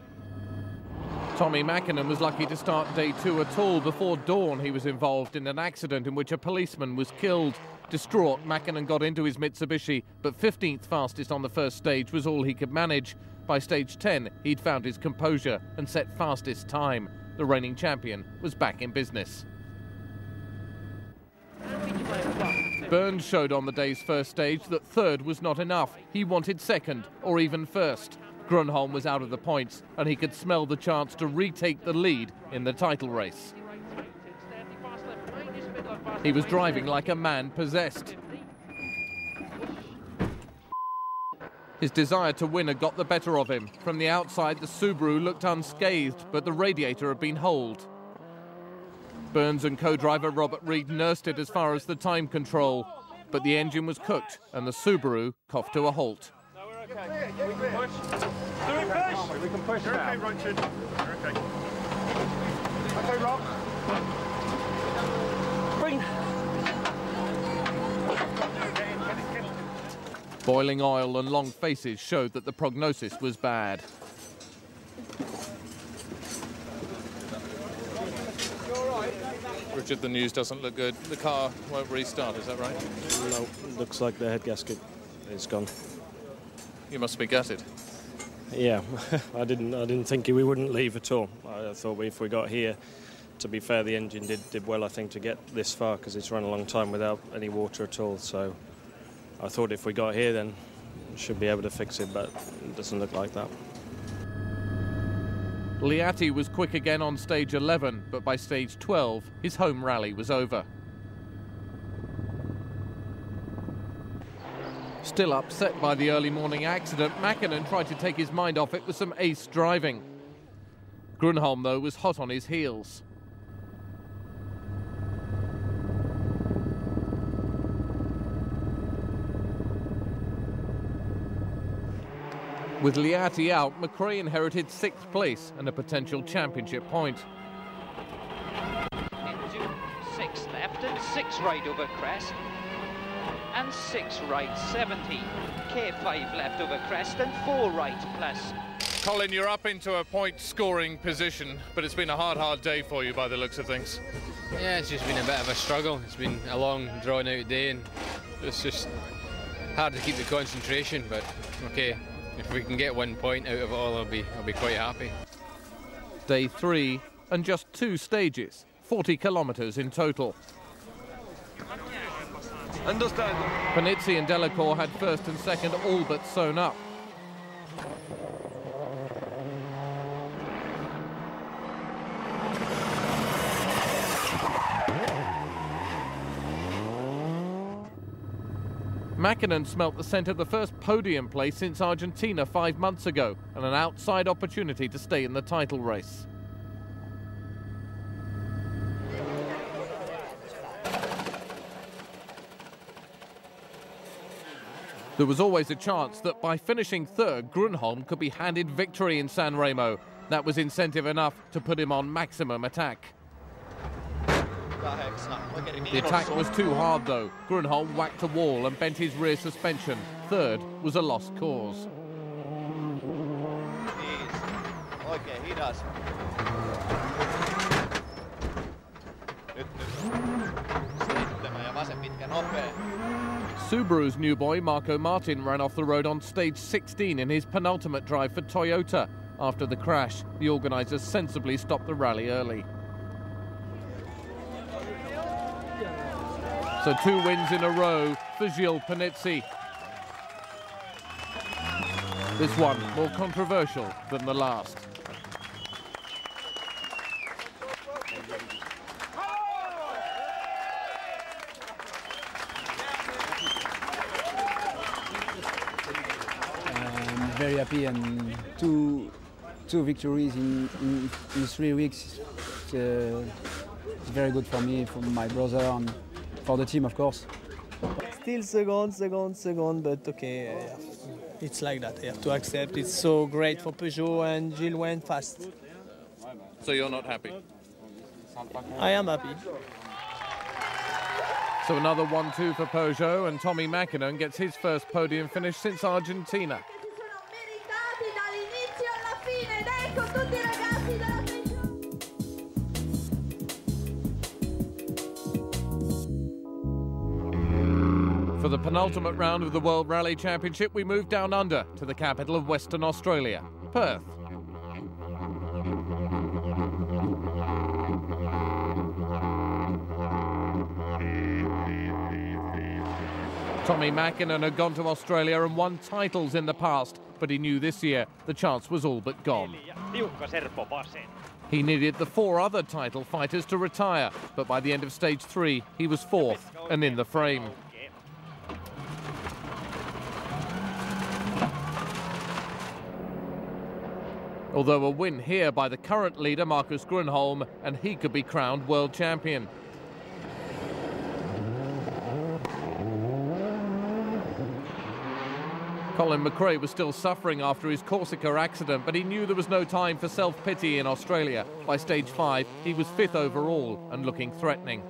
Tommy Mäkinen was lucky to start day 2 at all. Before dawn, he was involved in an accident in which a policeman was killed. Distraught, Mäkinen got into his Mitsubishi, but 15th fastest on the first stage was all he could manage. By stage 10, he'd found his composure and set fastest time. The reigning champion was back in business. Burns showed on the day's first stage that third was not enough. He wanted second or even first. Grönholm was out of the points and he could smell the chance to retake the lead in the title race. He was driving like a man possessed. His desire to win had got the better of him. From the outside, the Subaru looked unscathed, but the radiator had been holed. Burns and co-driver Robert Reid nursed it as far as the time control, but the engine was cooked and the Subaru coughed to a halt. No, we're okay. We can push. Do we push? We can push now. You're okay, Richard. You're okay. Okay, Rob. Bring. Boiling oil and long faces showed that the prognosis was bad. Richard, the news doesn't look good. The car won't restart, is that right? No, looks like the head gasket is gone. You must be gutted. Yeah, I didn't think we wouldn't leave at all. I thought if we got here, to be fair, the engine did well, I think, to get this far because it's run a long time without any water at all. So I thought if we got here, then we should be able to fix it, but it doesn't look like that. Liatti was quick again on stage 11, but by stage 12, his home rally was over. Still upset by the early morning accident, Mäkinen tried to take his mind off it with some ace driving. Grönholm, though, was hot on his heels. With Liatti out, McRae inherited 6th place and a potential championship point. Into 6 left and 6 right over crest. And 6 right, 70. K5 left over crest and 4 right plus. Colin, you're up into a point-scoring position, but it's been a hard day for you by the looks of things. Yeah, it's just been a bit of a struggle. It's been a long, drawn-out day, and it's just hard to keep the concentration, but okay. If we can get 1 point out of it all, I'll be quite happy. Day 3 and just 2 stages, 40 kilometres in total. Understand. Panizzi and Delacour had first and second all but sewn up. Mäkinen smelt the scent of the first podium place since Argentina 5 months ago, and an outside opportunity to stay in the title race. There was always a chance that by finishing third, Grönholm could be handed victory in San Remo. That was incentive enough to put him on maximum attack. The attack was too hard, though. Grönholm whacked a wall and bent his rear suspension. Third was a lost cause. Oikein hidas. Nyt. nopea. Subaru's new boy Marco Martin ran off the road on stage 16 in his penultimate drive for Toyota. After the crash, the organisers sensibly stopped the rally early. So 2 wins in a row for Gilles Panizzi. This one more controversial than the last. I'm very happy, and two victories in 3 weeks. It's very good for me, for my brother, and for the team, of course. Still second, but okay, it's like that. I have to accept. It's so great for Peugeot, and Gilles went fast. So you're not happy? I am happy. So another 1-2 for Peugeot, and Tommy Mäkinen gets his first podium finish since Argentina. For the penultimate round of the World Rally Championship, we move down under to the capital of Western Australia, Perth. Tommy Mäkinen had gone to Australia and won titles in the past, but he knew this year the chance was all but gone. He needed the 4 other title fighters to retire, but by the end of stage 3, he was 4th and in the frame. Although a win here by the current leader, Marcus Grönholm, and he could be crowned world champion. Colin McRae was still suffering after his Corsica accident, but he knew there was no time for self-pity in Australia. By stage 5, he was 5th overall and looking threatening.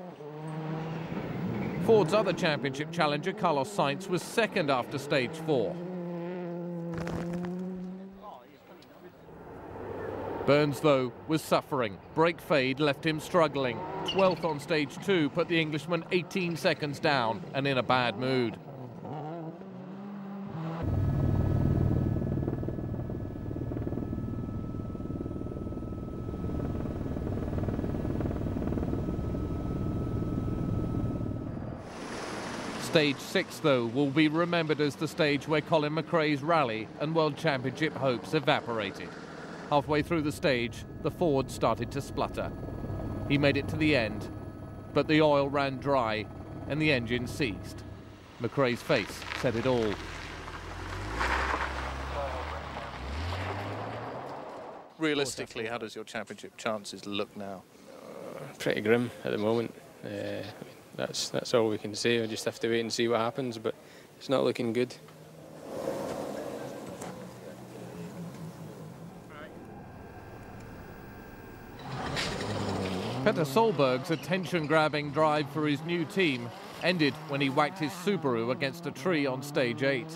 Ford's other championship challenger, Carlos Sainz, was 2nd after stage 4. Burns, though, was suffering. Brake fade left him struggling. 12th on stage 2 put the Englishman 18 seconds down and in a bad mood. Stage 6, though, will be remembered as the stage where Colin McRae's rally and World Championship hopes evaporated. Halfway through the stage, the Ford started to splutter. He made it to the end, but the oil ran dry and the engine seized. McRae's face said it all. Realistically, how does your championship chances look now? Pretty grim at the moment. That's all we can say. We just have to wait and see what happens, but it's not looking good. Petter Solberg's attention-grabbing drive for his new team ended when he whacked his Subaru against a tree on stage 8.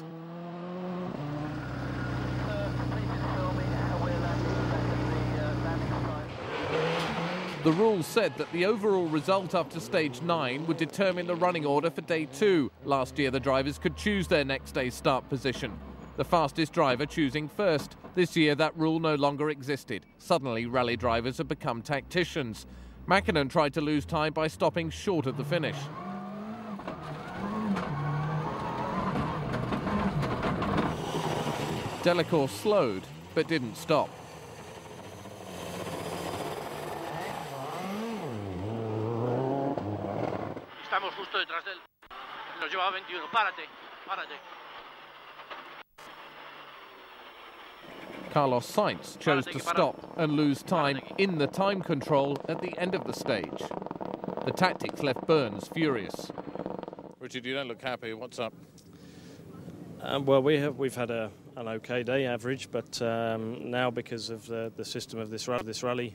The rules said that the overall result after stage 9 would determine the running order for day 2. Last year, the drivers could choose their next day's start position, the fastest driver choosing first. This year, that rule no longer existed. Suddenly, rally drivers have become tacticians. Mäkinen tried to lose time by stopping short of the finish. Delacour slowed, but didn't stop. Estamos justo detrás de él. Nos lleva 21. Párate, párate. Carlos Sainz chose to stop and lose time in the time control at the end of the stage. The tactics left Burns furious. Richard, you don't look happy. What's up? Well, we've had an okay day, average, but now because of the system of this rally,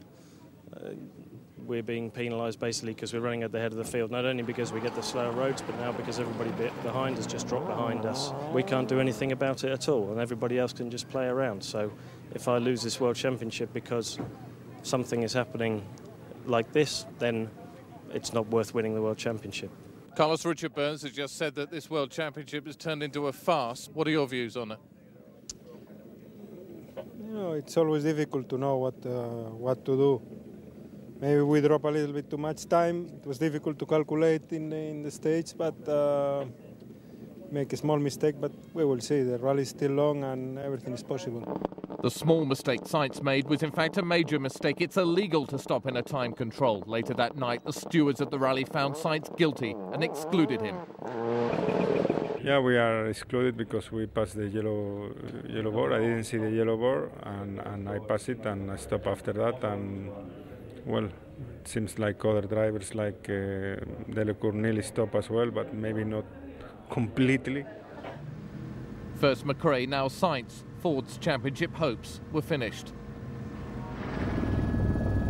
we're being penalised basically because we're running at the head of the field, not only because we get the slower roads, but now because everybody behind us just dropped behind us. We can't do anything about it at all, and everybody else can just play around. So if I lose this World Championship because something is happening like this, then it's not worth winning the World Championship. Carlos Richard Burns has just said that this World Championship has turned into a farce. What are your views on it? You know, it's always difficult to know what to do. Maybe we drop a little bit too much time. It was difficult to calculate in the stage, but make a small mistake. But we will see. The rally is still long, and everything is possible. The small mistake Sainz made was in fact a major mistake. It's illegal to stop in a time control. Later that night, the stewards at the rally found Sainz guilty and excluded him. Yeah, we are excluded because we passed the yellow board. I didn't see the yellow board, and I passed it, and I stopped after that. And well, it seems like other drivers like Delecourt nearly stopped as well, but maybe not completely. First McRae, now Sainz. Ford's championship hopes were finished.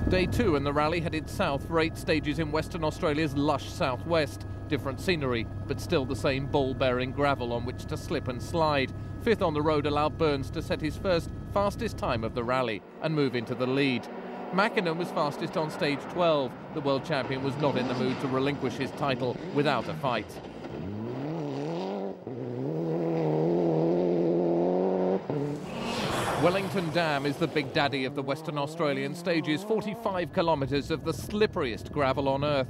Day 2 and the rally headed south for 8 stages in Western Australia's lush southwest. Different scenery, but still the same ball-bearing gravel on which to slip and slide. Fifth on the road allowed Burns to set his first fastest time of the rally and move into the lead. Mäkinen was fastest on stage 12. The world champion was not in the mood to relinquish his title without a fight. Wellington Dam is the big daddy of the Western Australian stages, 45 kilometres of the slipperiest gravel on earth.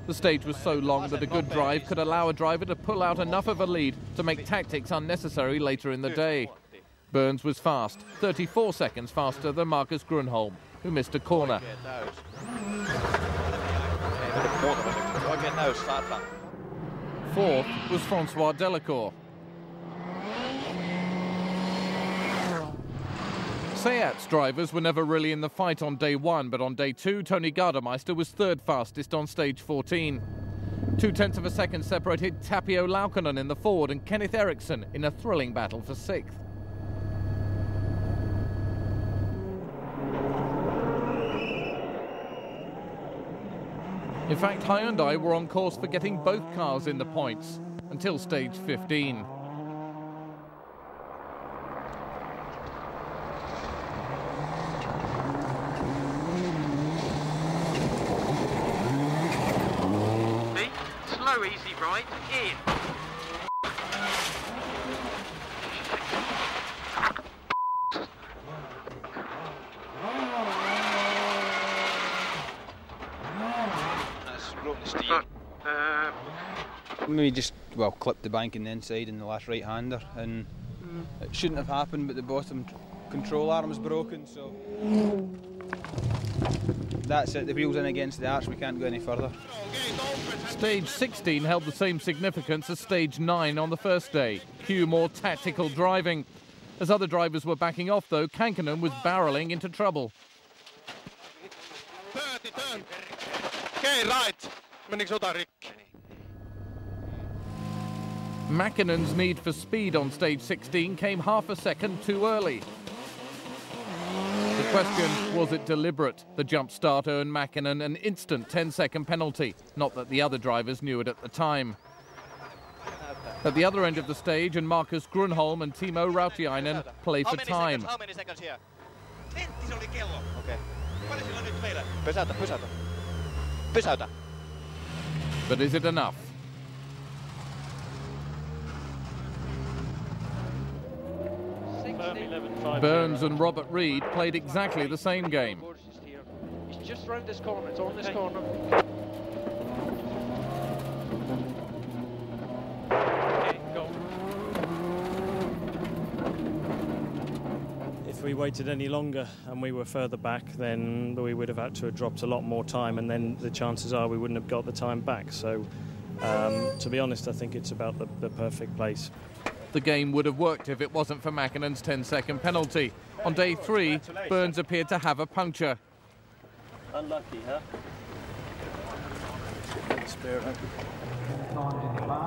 The stage was so long that a good drive could allow a driver to pull out enough of a lead to make tactics unnecessary later in the day. Burns was fast, 34 seconds faster than Marcus Grönholm, who missed a corner. Fourth was Francois Delecourt. Seat's drivers were never really in the fight on day 1, but on day 2, Tony Gardemeister was third fastest on stage 14. 0.2 of a second separated Tapio Laukkonen in the Ford and Kenneth Eriksson in a thrilling battle for 6th. In fact, Hyundai were on course for getting both cars in the points until stage 15. Slow, easy right, in. We just, well, clipped the bank on the inside in the last right-hander, and it shouldn't have happened, but the bottom control arm is broken, so that's it. The wheel's in against the arch, we can't go any further. Stage 16 held the same significance as stage 9 on the first day. Cue more tactical driving. As other drivers were backing off, though, Kankkunen was barrelling into trouble. 30 turn. Okay, right. Mäkinen's need for speed on stage 16 came half a second too early. The question, was it deliberate? The jump start earned Mäkinen an instant 10-second penalty. Not that the other drivers knew it at the time. At the other end of the stage, and Marcus Grönholm and Timo Rautiainen play for time. How many seconds here? 20 oli kello. Okay. Paljon sillä on nyt meillä? Pysäytä. But is it enough? Burns and Robert Reid played exactly the same game. It's just round this corner, it's on this corner. Okay, go. If we waited any longer and we were further back, then we would have had to have dropped a lot more time, and then the chances are we wouldn't have got the time back. So, to be honest, I think it's about the perfect place. The game would have worked if it wasn't for Mäkinen's 10-second penalty. On day 3, Burns appeared to have a puncture. Unlucky, huh?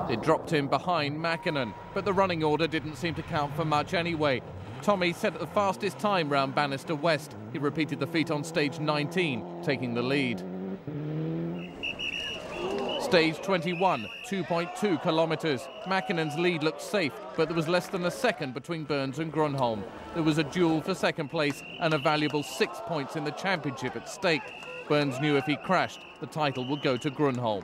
It dropped him behind Mäkinen, but the running order didn't seem to count for much anyway. Tommy set the fastest time round Bannister West. He repeated the feat on stage 19, taking the lead. Stage 21, 2.2 kilometres. Mäkinen's lead looked safe, but there was less than a second between Burns and Grönholm. There was a duel for second place and a valuable 6 points in the championship at stake. Burns knew if he crashed, the title would go to Grönholm.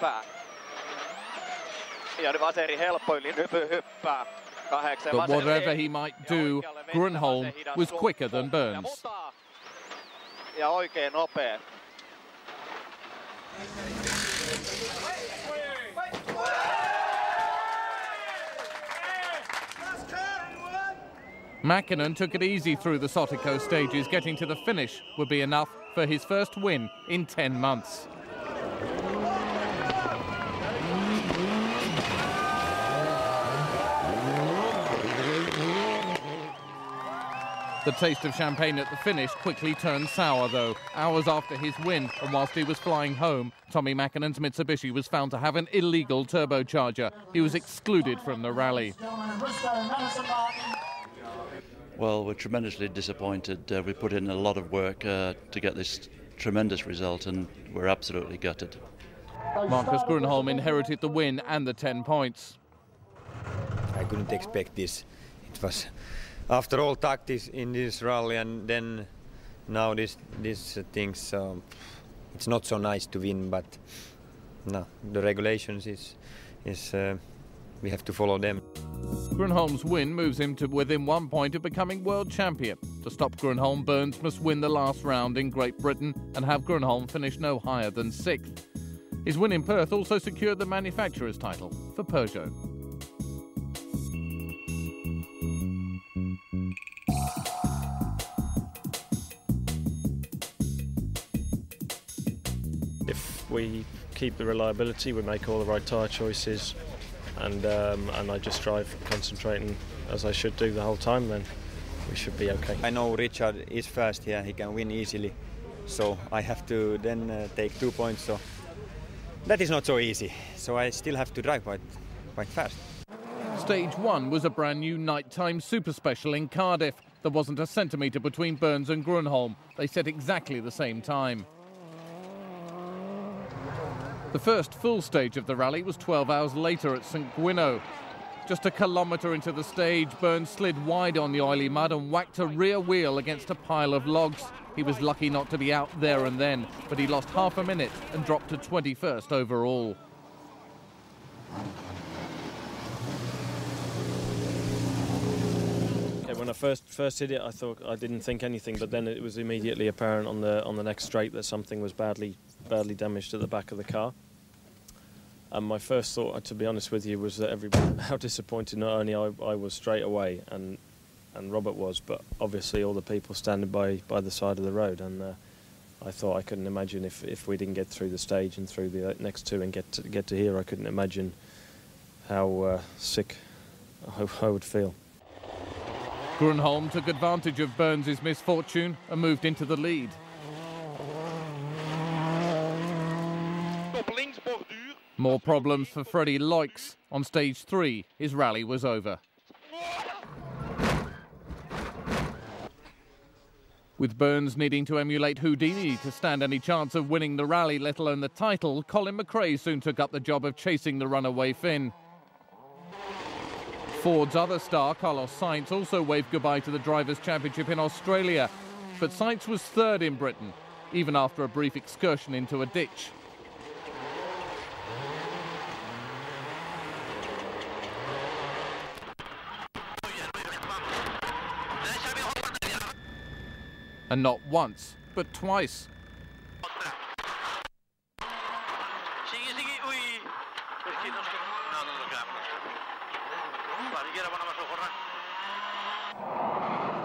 hyppää. Ja Vaseri helppo yli Nypy hyppää. 8. But whatever he might do, Grönholm was quicker than Burns. Ja oikein nopea. Mäkinen took it easy through the Sotico stages. Getting to the finish would be enough for his first win in 10 months. The taste of champagne at the finish quickly turned sour, though. Hours after his win, and whilst he was flying home, Tommi Mäkinen's Mitsubishi was found to have an illegal turbocharger. He was excluded from the rally. Well, we're tremendously disappointed. We put in a lot of work to get this tremendous result, and we're absolutely gutted. Marcus Grönholm inherited the win and the 10 points. I couldn't expect this. It was, after all, tactics in this rally, and then now these things. It's not so nice to win, but no, the regulations is we have to follow them. Grönholm's win moves him to within 1 point of becoming world champion. To stop Grönholm, Burns must win the last round in Great Britain and have Grönholm finish no higher than 6th. His win in Perth also secured the manufacturer's title for Peugeot. If we keep the reliability, we make all the right tyre choices, and I just drive concentrating as I should do the whole time, then we should be okay. I know Richard is fast here, he can win easily, so I have to then take 2 points, so that is not so easy, so I still have to drive quite fast. Stage 1 was a brand new nighttime super special in Cardiff. There wasn't a centimetre between Burns and Grönholm. They set exactly the same time. The first full stage of the rally was 12 hours later at St Gwynno. Just a kilometre into the stage, Burns slid wide on the oily mud and whacked a rear wheel against a pile of logs. He was lucky not to be out there and then, but he lost half a minute and dropped to 21st overall. Okay, when I first hit it, I thought I didn't think anything, but then it was immediately apparent on the next straight that something was badly damaged at the back of the car. And my first thought, to be honest with you, was that how disappointed not only I was straight away, and Robert was, but obviously all the people standing by the side of the road. And I thought I couldn't imagine if we didn't get through the stage and through the next two and get to here, I couldn't imagine how sick I would feel. Grönholm took advantage of Burns' misfortune and moved into the lead. More problems for Freddie Loix. On stage 3, his rally was over. With Burns needing to emulate Houdini to stand any chance of winning the rally, let alone the title, Colin McRae soon took up the job of chasing the runaway Finn. Ford's other star, Carlos Sainz, also waved goodbye to the Drivers' Championship in Australia. But Sainz was third in Britain, even after a brief excursion into a ditch. And not once, but twice.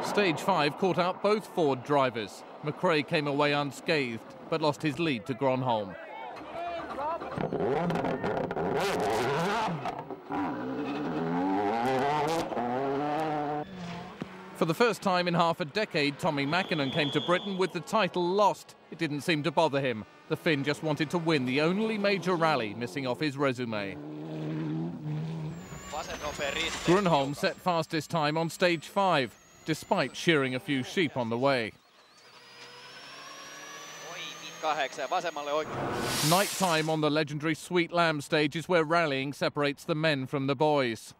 Stage 5 caught out both Ford drivers. McRae came away unscathed, but lost his lead to Grönholm. For the first time in half a decade, Tommi Mäkinen came to Britain with the title lost. It didn't seem to bother him. The Finn just wanted to win the only major rally missing off his resume. Grönholm set fastest time on stage 5, despite shearing a few sheep on the way. Night time on the legendary Sweet Lamb stage is where rallying separates the men from the boys.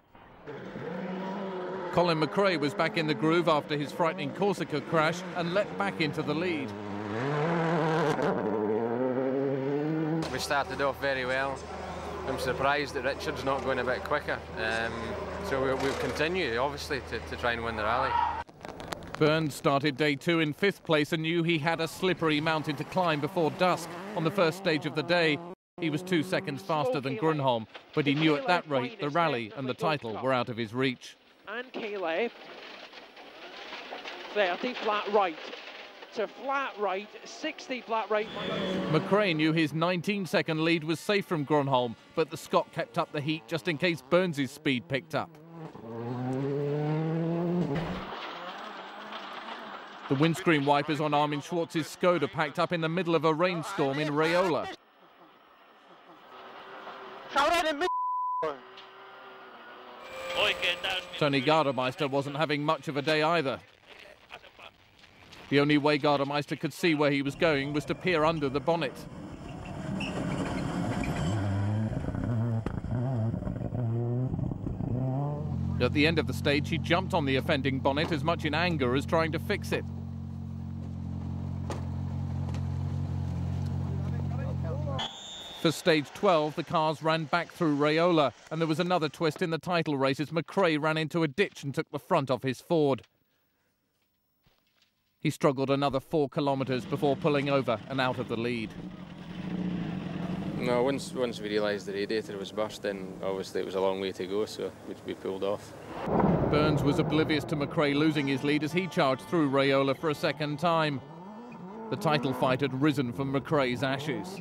Colin McRae was back in the groove after his frightening Corsica crash and leapt back into the lead. We we started off very well. I'm surprised that Richard's not going a bit quicker. So we'll continue, obviously, to try and win the rally. Burns started day 2 in 5th place and knew he had a slippery mountain to climb before dusk. On the first stage of the day, he was 2 seconds faster than Grönholm, but he knew at that rate the rally and the title were out of his reach. And K left, 30 flat right. To flat right, 60 flat right. McRae knew his 19-second lead was safe from Grönholm, but the Scot kept up the heat just in case Burns' speed picked up. The windscreen wipers on Armin Schwartz's Skoda packed up in the middle of a rainstorm in Raiola. Tony Gardemeister wasn't having much of a day either. The only way Gardemeister could see where he was going was to peer under the bonnet. At the end of the stage, he jumped on the offending bonnet as much in anger as trying to fix it. For stage 12, the cars ran back through Raiola, and there was another twist in the title race as McRae ran into a ditch and took the front off his Ford. He struggled another 4 kilometres before pulling over and out of the lead. No, once we realised the radiator was bursting, obviously it was a long way to go, so we pulled off. Burns was oblivious to McRae losing his lead as he charged through Raiola for a second time. The title fight had risen from McRae's ashes.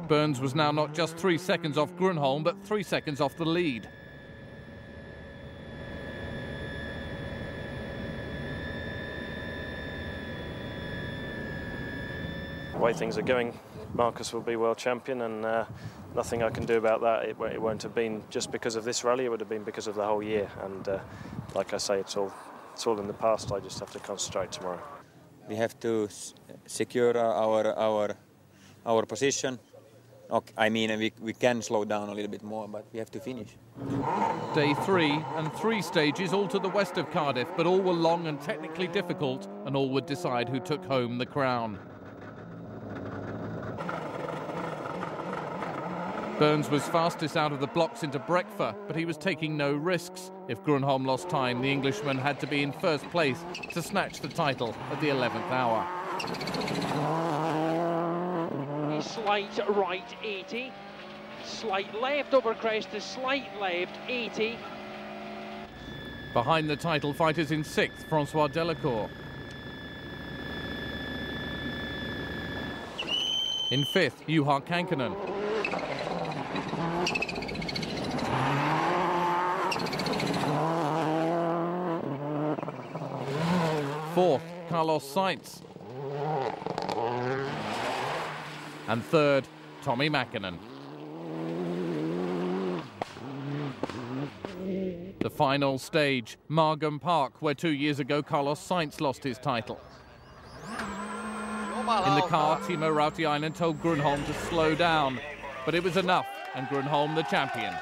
Burns was now not just 3 seconds off Grönholm, but 3 seconds off the lead. The way things are going, Marcus will be world champion, and nothing I can do about that. It won't have been just because of this rally, it would have been because of the whole year. And like I say, it's all in the past. I just have to concentrate tomorrow. We have to secure our position. Okay, I mean, we can slow down a little bit more, but we have to finish. Day 3 and 3 stages all to the west of Cardiff, but all were long and technically difficult, and all would decide who took home the crown. Burns was fastest out of the blocks into Breckfer, but he was taking no risks. If Grönholm lost time, the Englishman had to be in first place to snatch the title at the 11th hour. Slight right 80, slight left over crest to slight left 80. Behind the title fighters in 6th, François Delacour. In 5th, Juha Kankkunen. 4th, Carlos Sainz. And 3rd, Tommi Mäkinen. The final stage, Margam Park, where 2 years ago Carlos Sainz lost his title. In the car, Timo Rautiainen told Grönholm to slow down, but it was enough, and Grönholm the champion.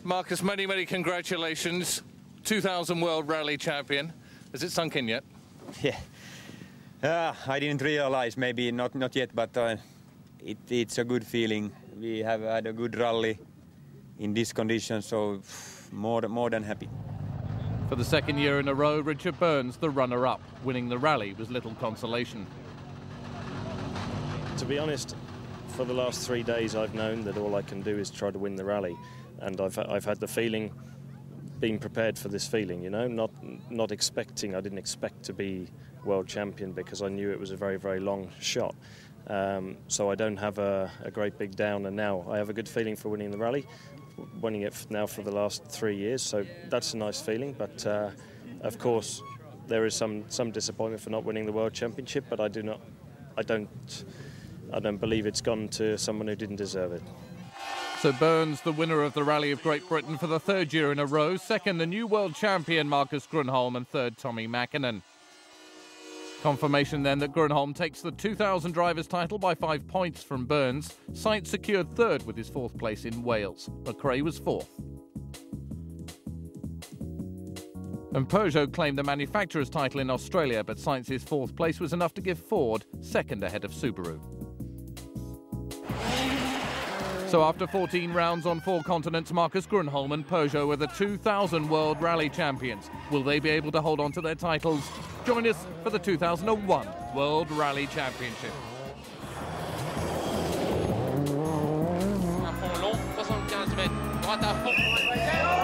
Marcus, many, many congratulations. 2000 World Rally Champion. Has it sunk in yet? Yeah. I didn't realize, maybe not yet, but it's a good feeling. We have had a good rally in this condition, so more than happy. For the 2nd year in a row, Richard Burns, the runner-up. Winning the rally was little consolation. To be honest, for the last 3 days I've known that all I can do is try to win the rally, and I've had the feeling, being prepared for this feeling, you know, not expecting. I didn't expect to be world champion because I knew it was a very, very long shot. So I don't have a great big downer now. I have a good feeling for winning the rally, winning it now for the last 3 years, so that's a nice feeling. But of course there is some disappointment for not winning the World Championship, but I don't believe it's gone to someone who didn't deserve it. So Burns, the winner of the Rally of Great Britain for the 3rd year in a row. 2nd, the new world champion Marcus Grönholm, and 3rd, Tommi Mäkinen. Confirmation then that Grönholm takes the 2000 drivers title by 5 points from Burns. Sainz secured 3rd with his 4th place in Wales. McRae was 4th. And Peugeot claimed the manufacturer's title in Australia, but Sainz's 4th place was enough to give Ford 2nd ahead of Subaru. So after 14 rounds on 4 continents, Marcus Grönholm and Peugeot were the 2000 World Rally Champions. Will they be able to hold on to their titles? Join us for the 2001 World Rally Championship. À fond long, 75 mètres, droite à fond.